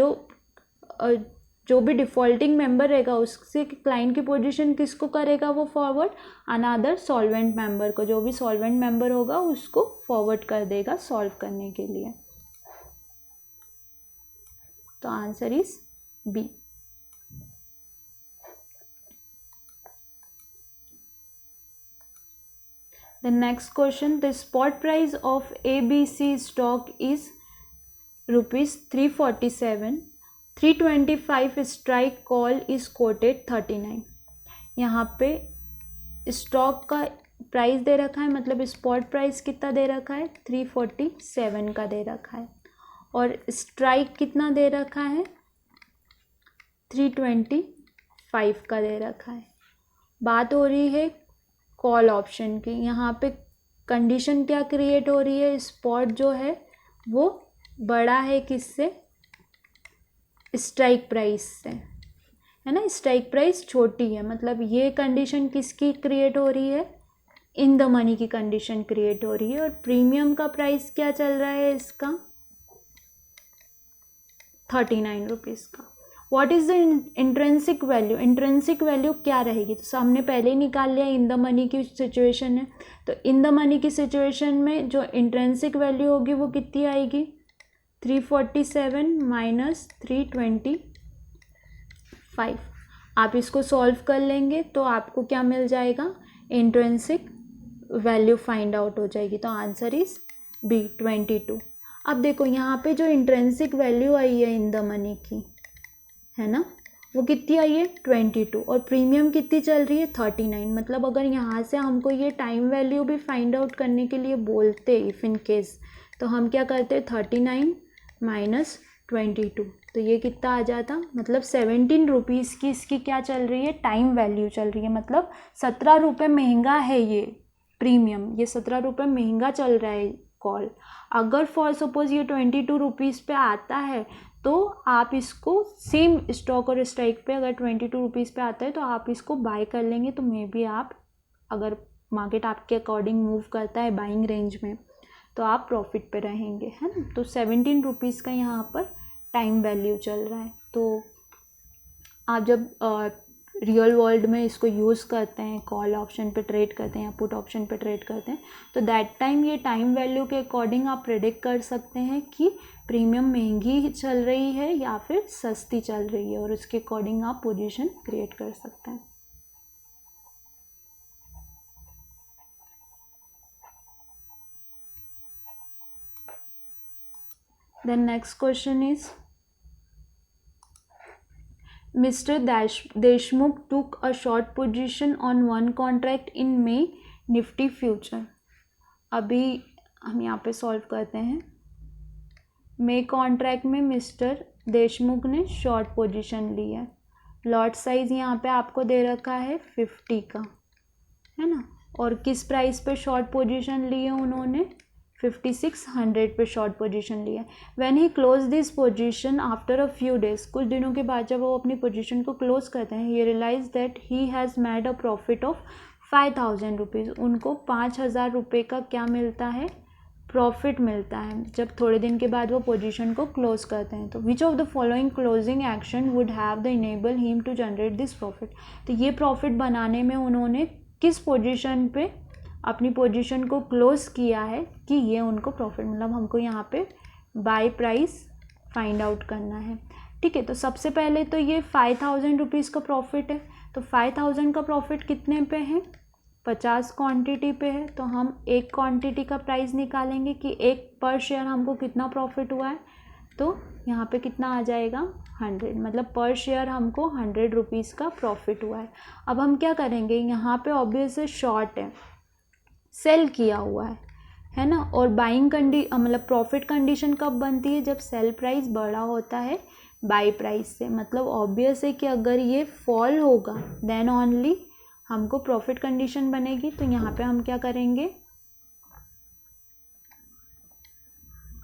जो भी डिफ़ॉल्टिंग मेंबर रहेगा उससे क्लाइंट की पोजीशन किसको करेगा वो फॉरवर्ड, अनदर सॉल्वेंट मेंबर को, जो भी सॉल्वेंट मेंबर होगा उसको फॉरवर्ड कर देगा सॉल्व करने के लिए। तो answer is B. The next question, the spot price of ABC stock is rupees 347, 325 strike call is quoted 39। यहाँ पे स्टॉक का प्राइस दे रखा है, मतलब स्पॉट प्राइस कितना दे रखा है, 347 का दे रखा है, और स्ट्राइक कितना दे रखा है, 325 का दे रखा है। बात हो रही है कॉल ऑप्शन की। यहाँ पे कंडीशन क्या क्रिएट हो रही है, स्पॉट जो है वो बड़ा है किससे, स्ट्राइक प्राइस से, है ना, स्ट्राइक प्राइस छोटी है, मतलब ये कंडीशन किसकी क्रिएट हो रही है, इन द मनी की कंडीशन क्रिएट हो रही है। और प्रीमियम का प्राइस क्या चल रहा है इसका, 39 रुपीज़ का। What is the intrinsic value, intrinsic value क्या रहेगी, तो हमने पहले ही निकाल लिया, इन द मनी की सिचुएशन है, तो इन द मनी की सिचुएशन में जो इंट्रेंसिक वैल्यू होगी वो कितनी आएगी, 347 माइनस 325। आप इसको सॉल्व कर लेंगे तो आपको क्या मिल जाएगा, इंट्रेंसिक वैल्यू फाइंड आउट हो जाएगी। तो आंसर इज बी, 22। अब देखो यहाँ पे जो इंट्रेंसिक वैल्यू आई है इन द मनी की, है ना, वो कितनी आई है, 22, और प्रीमियम कितनी चल रही है, 39। मतलब अगर यहाँ से हमको ये टाइम वैल्यू भी फाइंड आउट करने के लिए बोलते इफ़ इन केस, तो हम क्या करते, 39 माइनस 22, तो ये कितना आ जाता, मतलब 17 रुपीज़ की इसकी क्या चल रही है, टाइम वैल्यू चल रही है। मतलब 17 रुपये महंगा है ये प्रीमियम, ये 17 रुपये महंगा चल रहा है कॉल। अगर फॉर सपोज ये 22 रुपीज़ पे आता है तो आप इसको सेम स्टॉक और स्ट्राइक पे अगर 22 रुपीज़ पे आता है तो आप इसको बाय कर लेंगे, तो मे बी आप, अगर मार्केट आपके अकॉर्डिंग मूव करता है बाइंग रेंज में, तो आप प्रॉफिट पे रहेंगे, है ना। तो 17 रुपीज़ का यहाँ पर टाइम वैल्यू चल रहा है। तो आप जब रियल वर्ल्ड में इसको यूज़ करते हैं, कॉल ऑप्शन पे ट्रेड करते हैं या पुट ऑप्शन पे ट्रेड करते हैं, तो दैट टाइम ये टाइम वैल्यू के अकॉर्डिंग आप प्रेडिक्ट कर सकते हैं कि प्रीमियम महंगी चल रही है या फिर सस्ती चल रही है, और उसके अकॉर्डिंग आप पोजीशन क्रिएट कर सकते हैं। Then next question is Mr. Deshmukh took a short position on one contract in May Nifty future। अभी हम यहाँ पे सॉल्व करते हैं। मे कॉन्ट्रैक्ट में मिस्टर देशमुख ने शॉर्ट पोजीशन ली है। लॉट साइज यहाँ पे आपको दे रखा है 50 का, है ना। और किस प्राइस पे शॉर्ट पोजीशन ली है उन्होंने, 5600 पे शॉर्ट पोजीशन लिया। When he close this position after a few days, कुछ दिनों के बाद जब वो अपनी पोजीशन को क्लोज करते हैं, ये realize that he has made a profit of 5000 rupees. उनको 5000 रुपये का क्या मिलता है, प्रॉफिट मिलता है, जब थोड़े दिन के बाद वो पोजीशन को क्लोज करते हैं। तो which of the following closing action would have the enable him to generate this profit. तो ये प्रॉफिट बनाने में उन्होंने किस पोजीशन पे अपनी पोजीशन को क्लोज किया है कि ये उनको प्रॉफिट, मतलब हमको यहाँ पे बाय प्राइस फाइंड आउट करना है, ठीक है। तो सबसे पहले तो ये 5000 रुपीज़ का प्रॉफिट है। तो 5000 का प्रॉफिट कितने पे है, 50 क्वांटिटी पे है। तो हम एक क्वांटिटी का प्राइस निकालेंगे कि एक पर शेयर हमको कितना प्रॉफिट हुआ है। तो यहाँ पे कितना आ जाएगा, 100, मतलब पर शेयर हमको 100 रुपीज़ का प्रॉफिट हुआ है। अब हम क्या करेंगे, यहाँ पे ऑब्वियस शॉर्ट है, सेल किया हुआ है ना। और बाइंग मतलब प्रॉफिट कंडीशन कब बनती है, जब सेल प्राइस बड़ा होता है बाई प्राइस से। मतलब ऑब्वियस है कि अगर ये फॉल होगा देन ओनली हमको प्रॉफिट कंडीशन बनेगी। तो यहाँ पे हम क्या करेंगे,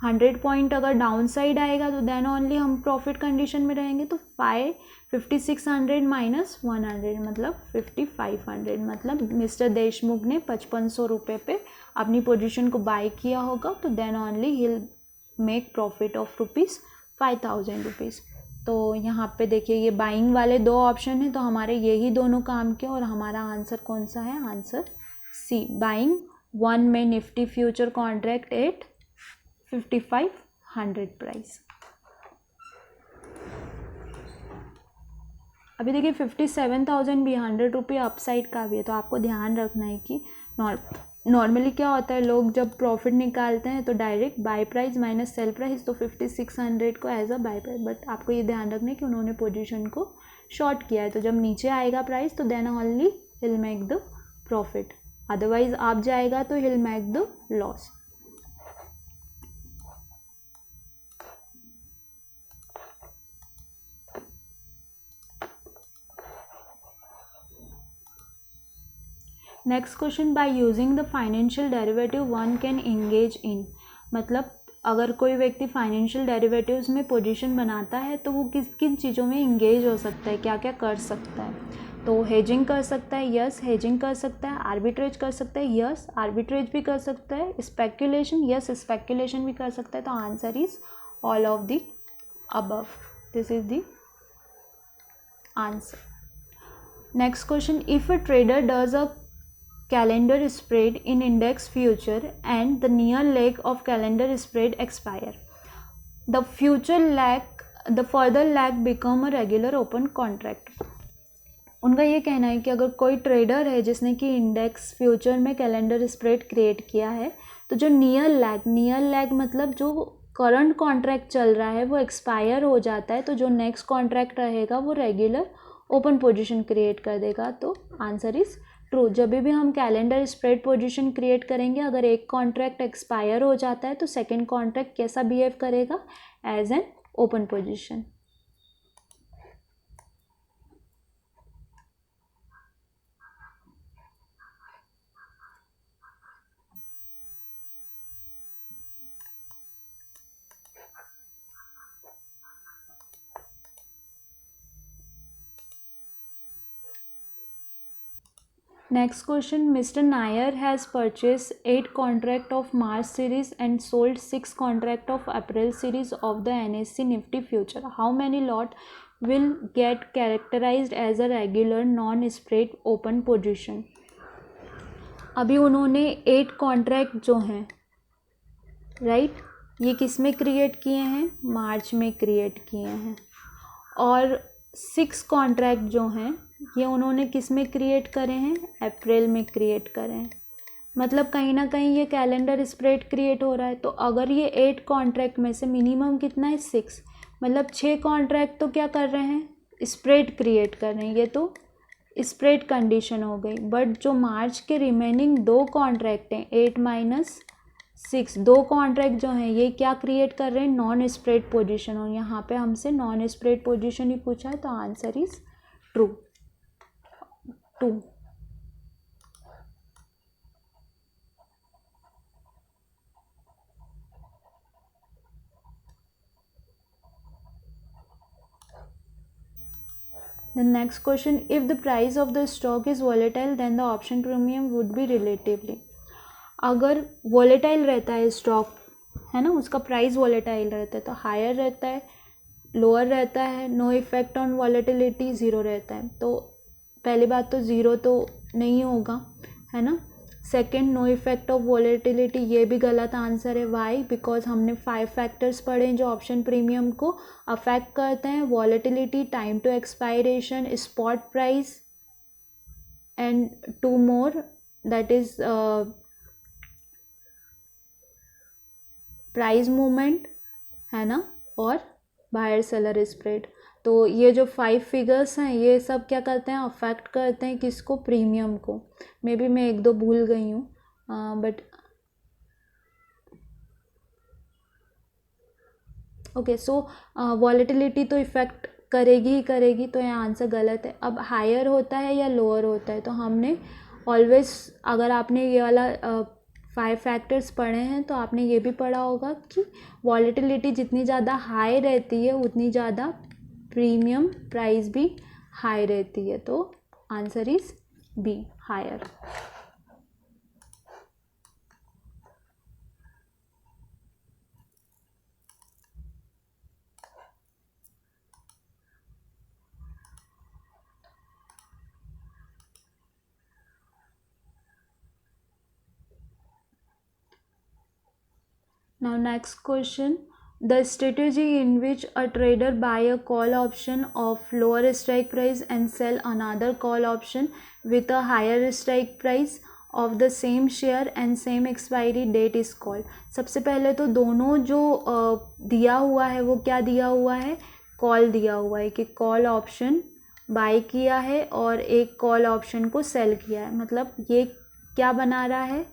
100 पॉइंट अगर डाउन साइड आएगा तो देन ओनली हम प्रॉफिट कंडीशन में रहेंगे। तो 5600 माइनस 100 मतलब 5500, मतलब मिस्टर देशमुख ने 5500 रुपये पे अपनी पोजीशन को बाय किया होगा। तो then only he'll make profit of ₹5000 rupees. तो यहाँ पे देखिए ये बाइंग वाले दो ऑप्शन है, तो हमारे यही दोनों काम के, और हमारा आंसर कौन सा है, आंसर सी, बाइंग 1 में Nifty future contract at 5500 price. अभी देखिए 57,000 भी 100 रुपये अपसाइड का भी है। तो आपको ध्यान रखना है कि नॉर्मली क्या होता है, लोग जब प्रॉफिट निकालते हैं तो direct buy price minus sell price, तो 5600 को as a buy price. But आपको ये ध्यान रखना है कि उन्होंने पोजीशन को शॉर्ट किया है, तो जब नीचे आएगा प्राइस तो then only he'll make the profit, otherwise आप जाएगा तो he'll make the loss. Next question, by using the financial derivative one can engage in. मतलब अगर कोई व्यक्ति फाइनेंशियल डेरिवेटिव्स में पोजीशन बनाता है तो वो किस किन चीज़ों में इंगेज हो सकता है, क्या क्या कर सकता है। तो हेजिंग कर सकता है, यस हेजिंग कर सकता है। आर्बिट्रेज कर सकता है, यस आर्बिट्रेज भी कर सकता है। स्पेक्यूलेशन, यस स्पेक्यूलेशन भी कर सकता है। तो answer is all of the above, this is the answer. Next question, if a trader does a calendar spread in index future and the near leg of calendar spread expire, the further leg become a regular open contract। उनका ये कहना है कि अगर कोई trader है जिसने कि इंडेक्स फ्यूचर में कैलेंडर स्प्रेड क्रिएट किया है, तो जो नियर लैग मतलब जो करंट कॉन्ट्रैक्ट चल रहा है वो एक्सपायर हो जाता है, तो जो नेक्स्ट कॉन्ट्रैक्ट रहेगा वो रेगुलर ओपन पोजीशन क्रिएट कर देगा। तो आंसर इज ट्रू। जब भी हम कैलेंडर स्प्रेड पोजीशन क्रिएट करेंगे, अगर एक कॉन्ट्रैक्ट एक्सपायर हो जाता है तो सेकेंड कॉन्ट्रैक्ट कैसा बिहेव करेगा, as an open position. Next question, Mr. Nair has purchased 8 contract of March series and sold 6 contract of April series of the NSE Nifty future. How many lot will get characterized as a regular non-spread open position? अभी उन्होंने 8 contract जो हैं right, ये किस में create किए हैं? मार्च में क्रिएट किए हैं। और 6 कॉन्ट्रैक्ट जो हैं ये उन्होंने किस में क्रिएट करे हैं? अप्रैल में क्रिएट करे हैं। मतलब कहीं ना कहीं ये कैलेंडर स्प्रेड क्रिएट हो रहा है। तो अगर ये 8 कॉन्ट्रैक्ट में से मिनिमम कितना है? 6, मतलब 6 कॉन्ट्रैक्ट तो क्या कर रहे हैं? स्प्रेड क्रिएट कर रहे हैं। ये तो स्प्रेड कंडीशन हो गई। बट जो मार्च के रिमेनिंग 2 कॉन्ट्रैक्ट हैं 8 माइनस 6, 2 कॉन्ट्रैक्ट जो हैं ये क्या क्रिएट कर रहे हैं? Non spread position. और यहाँ पे हमसे नॉन स्प्रेड पोजीशन ही पूछा है तो answer is true 2। The next question, if the price of the stock is volatile then the option premium would be relatively. अगर volatile रहता है स्टॉक है ना, उसका प्राइस volatile रहता है तो हायर रहता है, लोअर रहता है, no effect on volatility, zero रहता है। तो पहली बात तो ज़ीरो तो नहीं होगा है ना। Second, no effect of volatility, ये भी गलत आंसर है। वाई? बिकॉज हमने 5 फैक्टर्स पढ़े हैं जो ऑप्शन प्रीमियम को अफेक्ट करते हैं। Volatility, time to expiration, spot price and 2 more, that is price movement है ना, और बायर सेलर स्प्रेड। तो ये जो 5 फिगर्स हैं ये सब क्या करते हैं? अफेक्ट करते हैं किसको? प्रीमियम को। मे बी मैं 1-2 भूल गई हूँ बट ओके। सो वॉलेटिलिटी तो इफेक्ट करेगी ही करेगी, तो ये आंसर गलत है। अब हायर होता है या लोअर होता है, तो हमने ऑलवेज, अगर आपने ये वाला 5 फैक्टर्स पढ़े हैं तो आपने ये भी पढ़ा होगा कि वॉलेटिलिटी जितनी ज़्यादा हाई रहती है उतनी ज़्यादा प्रीमियम प्राइस भी हाई रहती है। तो answer is B, higher. Now next question, the strategy in which a trader buy a call option of lower strike price and sell another call option with a higher strike price of the same share and same expiry date is called. सबसे पहले तो दोनों जो दिया हुआ है वो क्या दिया हुआ है? कॉल दिया हुआ है कि कॉल ऑप्शन बाय किया है और एक कॉल ऑप्शन को सेल किया है। मतलब ये क्या बना रहा है?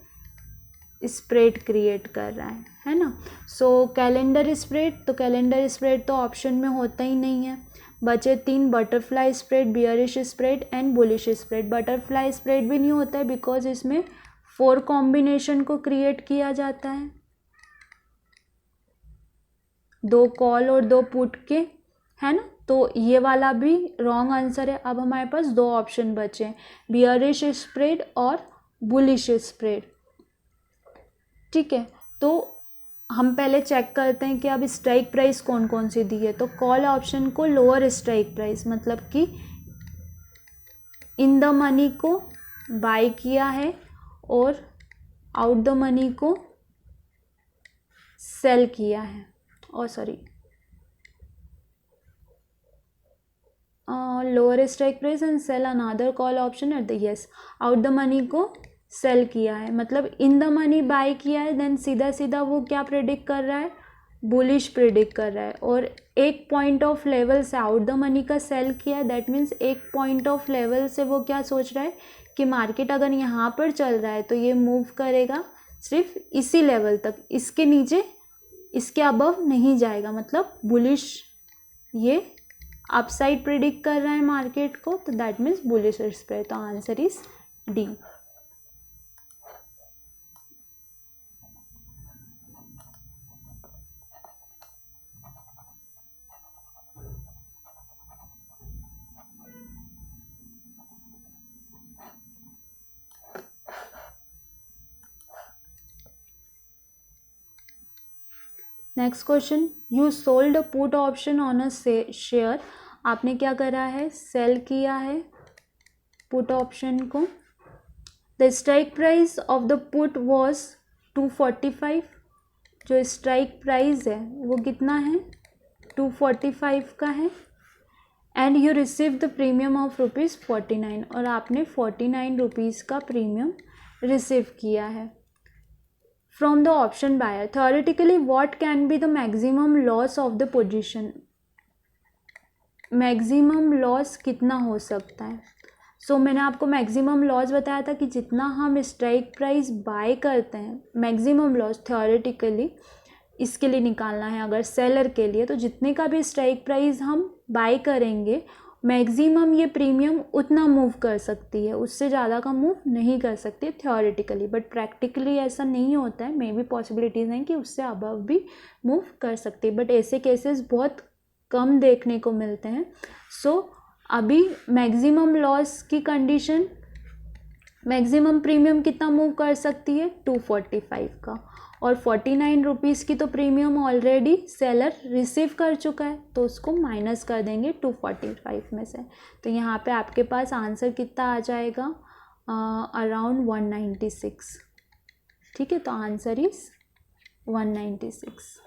स्प्रेड क्रिएट कर रहा है ना। सो कैलेंडर स्प्रेड, तो कैलेंडर स्प्रेड तो ऑप्शन में होता ही नहीं है। बचे 3, butterfly spread, bearish spread and bullish spread. Butterfly spread भी नहीं होता है बिकॉज इसमें 4 कॉम्बिनेशन को क्रिएट किया जाता है, 2 कॉल और 2 पुट के, है ना। तो ये वाला भी रॉन्ग आंसर है। अब हमारे पास 2 ऑप्शन बचे, बियरिश स्प्रेड और बुलिश स्प्रेड। ठीक है, तो हम पहले चेक करते हैं कि अब स्ट्राइक प्राइस कौन कौन सी दी है। तो कॉल ऑप्शन को लोअर स्ट्राइक प्राइस, मतलब कि इन द मनी को बाय किया है और आउट द मनी को सेल किया है, और sorry lower strike price and sell another call option at the, yes, out the money को सेल किया है, मतलब इन द मनी बाय किया है। देन सीधा सीधा वो क्या प्रेडिक्ट कर रहा है? बुलिश प्रेडिक्ट कर रहा है। और एक पॉइंट ऑफ लेवल से आउट द मनी का सेल किया है, दैट मीन्स एक पॉइंट ऑफ लेवल से वो क्या सोच रहा है कि मार्केट अगर यहाँ पर चल रहा है तो ये मूव करेगा सिर्फ इसी लेवल तक, इसके नीचे, इसके अबव नहीं जाएगा। मतलब बुलिश, ये अपसाइड प्रेडिक्ट कर रहा है मार्केट को, तो दैट मीन्स बुलिश स्प्रेड। तो answer is D. Next question, you sold a put option on a share, आपने क्या करा है, सेल किया है पुट ऑप्शन को। The strike price of the put was 245, जो स्ट्राइक प्राइस है वो कितना है, 245 का है। And you receive the premium of ₹49, और आपने 49 रुपीज़ का प्रीमियम रिसीव किया है from the option buyer. Theoretically what can be the maximum loss of the position, maximum loss कितना हो सकता है। सो मैंने आपको मैक्सिमम लॉस बताया था कि जितना हम स्ट्राइक प्राइस बाय करते हैं, मैक्सिमम लॉस थ्योरेटिकली इसके लिए निकालना है अगर सेलर के लिए, तो जितने का भी स्ट्राइक प्राइस हम बाय करेंगे मैक्सिमम ये प्रीमियम उतना मूव कर सकती है, उससे ज़्यादा का मूव नहीं कर सकती थ्योरेटिकली, बट प्रैक्टिकली ऐसा नहीं होता है। मे बी पॉसिबिलिटीज़ हैं कि उससे अबव भी मूव कर सकती है, बट ऐसे केसेस बहुत कम देखने को मिलते हैं। सो अभी मैक्सिमम लॉस की कंडीशन, मैक्सिमम प्रीमियम कितना मूव कर सकती है, 245 का, और 49 रुपीज़ की तो प्रीमियम ऑलरेडी सेलर रिसीव कर चुका है, तो उसको माइनस कर देंगे 245 में से। तो यहाँ पे आपके पास आंसर कितना आ जाएगा, अराउंड 196। ठीक है, तो answer is 196।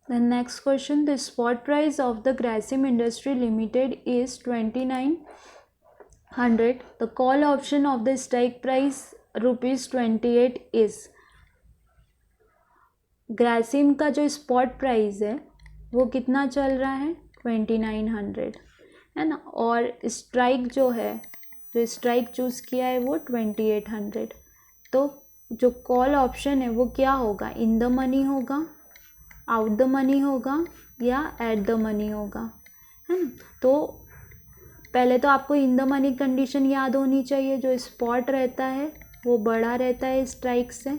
The next question, the spot price of the Grasim Industry Limited is 2900. The call option of the strike price ₹28 is. Grasim का जो स्पॉट प्राइस है वो कितना चल रहा है, 2900 है ना, और स्ट्राइक जो है, जो स्ट्राइक चूज़ किया है वो 2800। तो जो कॉल ऑप्शन है वो क्या होगा, इन द मनी होगा, आउट द मनी होगा, या एट द मनी होगा, है ना। तो पहले तो आपको इन द मनी कंडीशन याद होनी चाहिए, जो स्पॉट रहता है वो बड़ा रहता है स्ट्राइक से,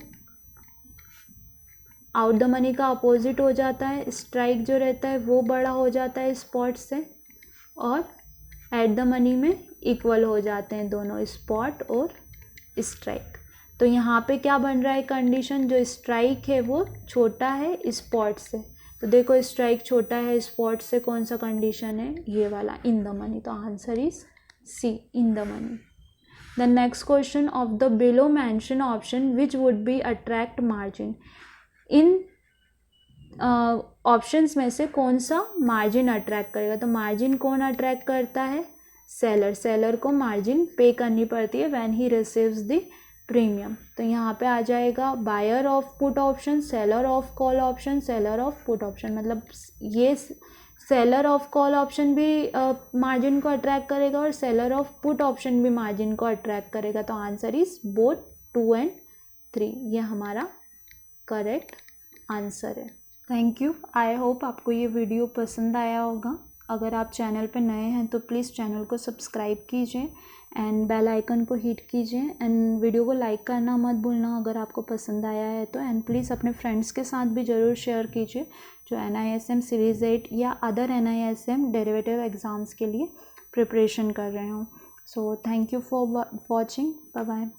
आउट द मनी का अपोजिट हो जाता है, स्ट्राइक जो रहता है वो बड़ा हो जाता है स्पॉट से, और एट द मनी में इक्वल हो जाते हैं दोनों, स्पॉट और स्ट्राइक। तो यहाँ पे क्या बन रहा है कंडीशन, जो स्ट्राइक है वो छोटा है स्पॉट से, तो देखो स्ट्राइक छोटा है स्पॉट से, कौन सा कंडीशन है, ये वाला, इन द मनी। तो answer is C, in the money. The next question, of the below mention option which would be attract margin, इन ऑप्शंस में से कौन सा मार्जिन अट्रैक्ट करेगा। तो मार्जिन कौन अट्रैक्ट करता है, सेलर, सेलर को मार्जिन पे करनी पड़ती है when he receives the premium. तो यहाँ पे आ जाएगा buyer of put option, seller of call option, seller of put option, मतलब ये सेलर ऑफ कॉल ऑप्शन भी मार्जिन को अट्रैक्ट करेगा और सेलर ऑफ पुट ऑप्शन भी मार्जिन को अट्रैक्ट करेगा। तो आंसर इज बोथ 2 and 3, ये हमारा करेक्ट आंसर है। थैंक यू, आई होप आपको ये वीडियो पसंद आया होगा। अगर आप चैनल पर नए हैं तो प्लीज़ चैनल को सब्सक्राइब कीजिए एंड बेल आइकन को हिट कीजिए, एंड वीडियो को लाइक करना मत भूलना अगर आपको पसंद आया है तो, एंड प्लीज़ अपने फ्रेंड्स के साथ भी ज़रूर शेयर कीजिए जो NISM सीरीज़ 8 या अदर NISM डेरिवेटिव एग्ज़ाम्स के लिए प्रिपरेशन कर रहे हों। So thank you for watching, bye bye.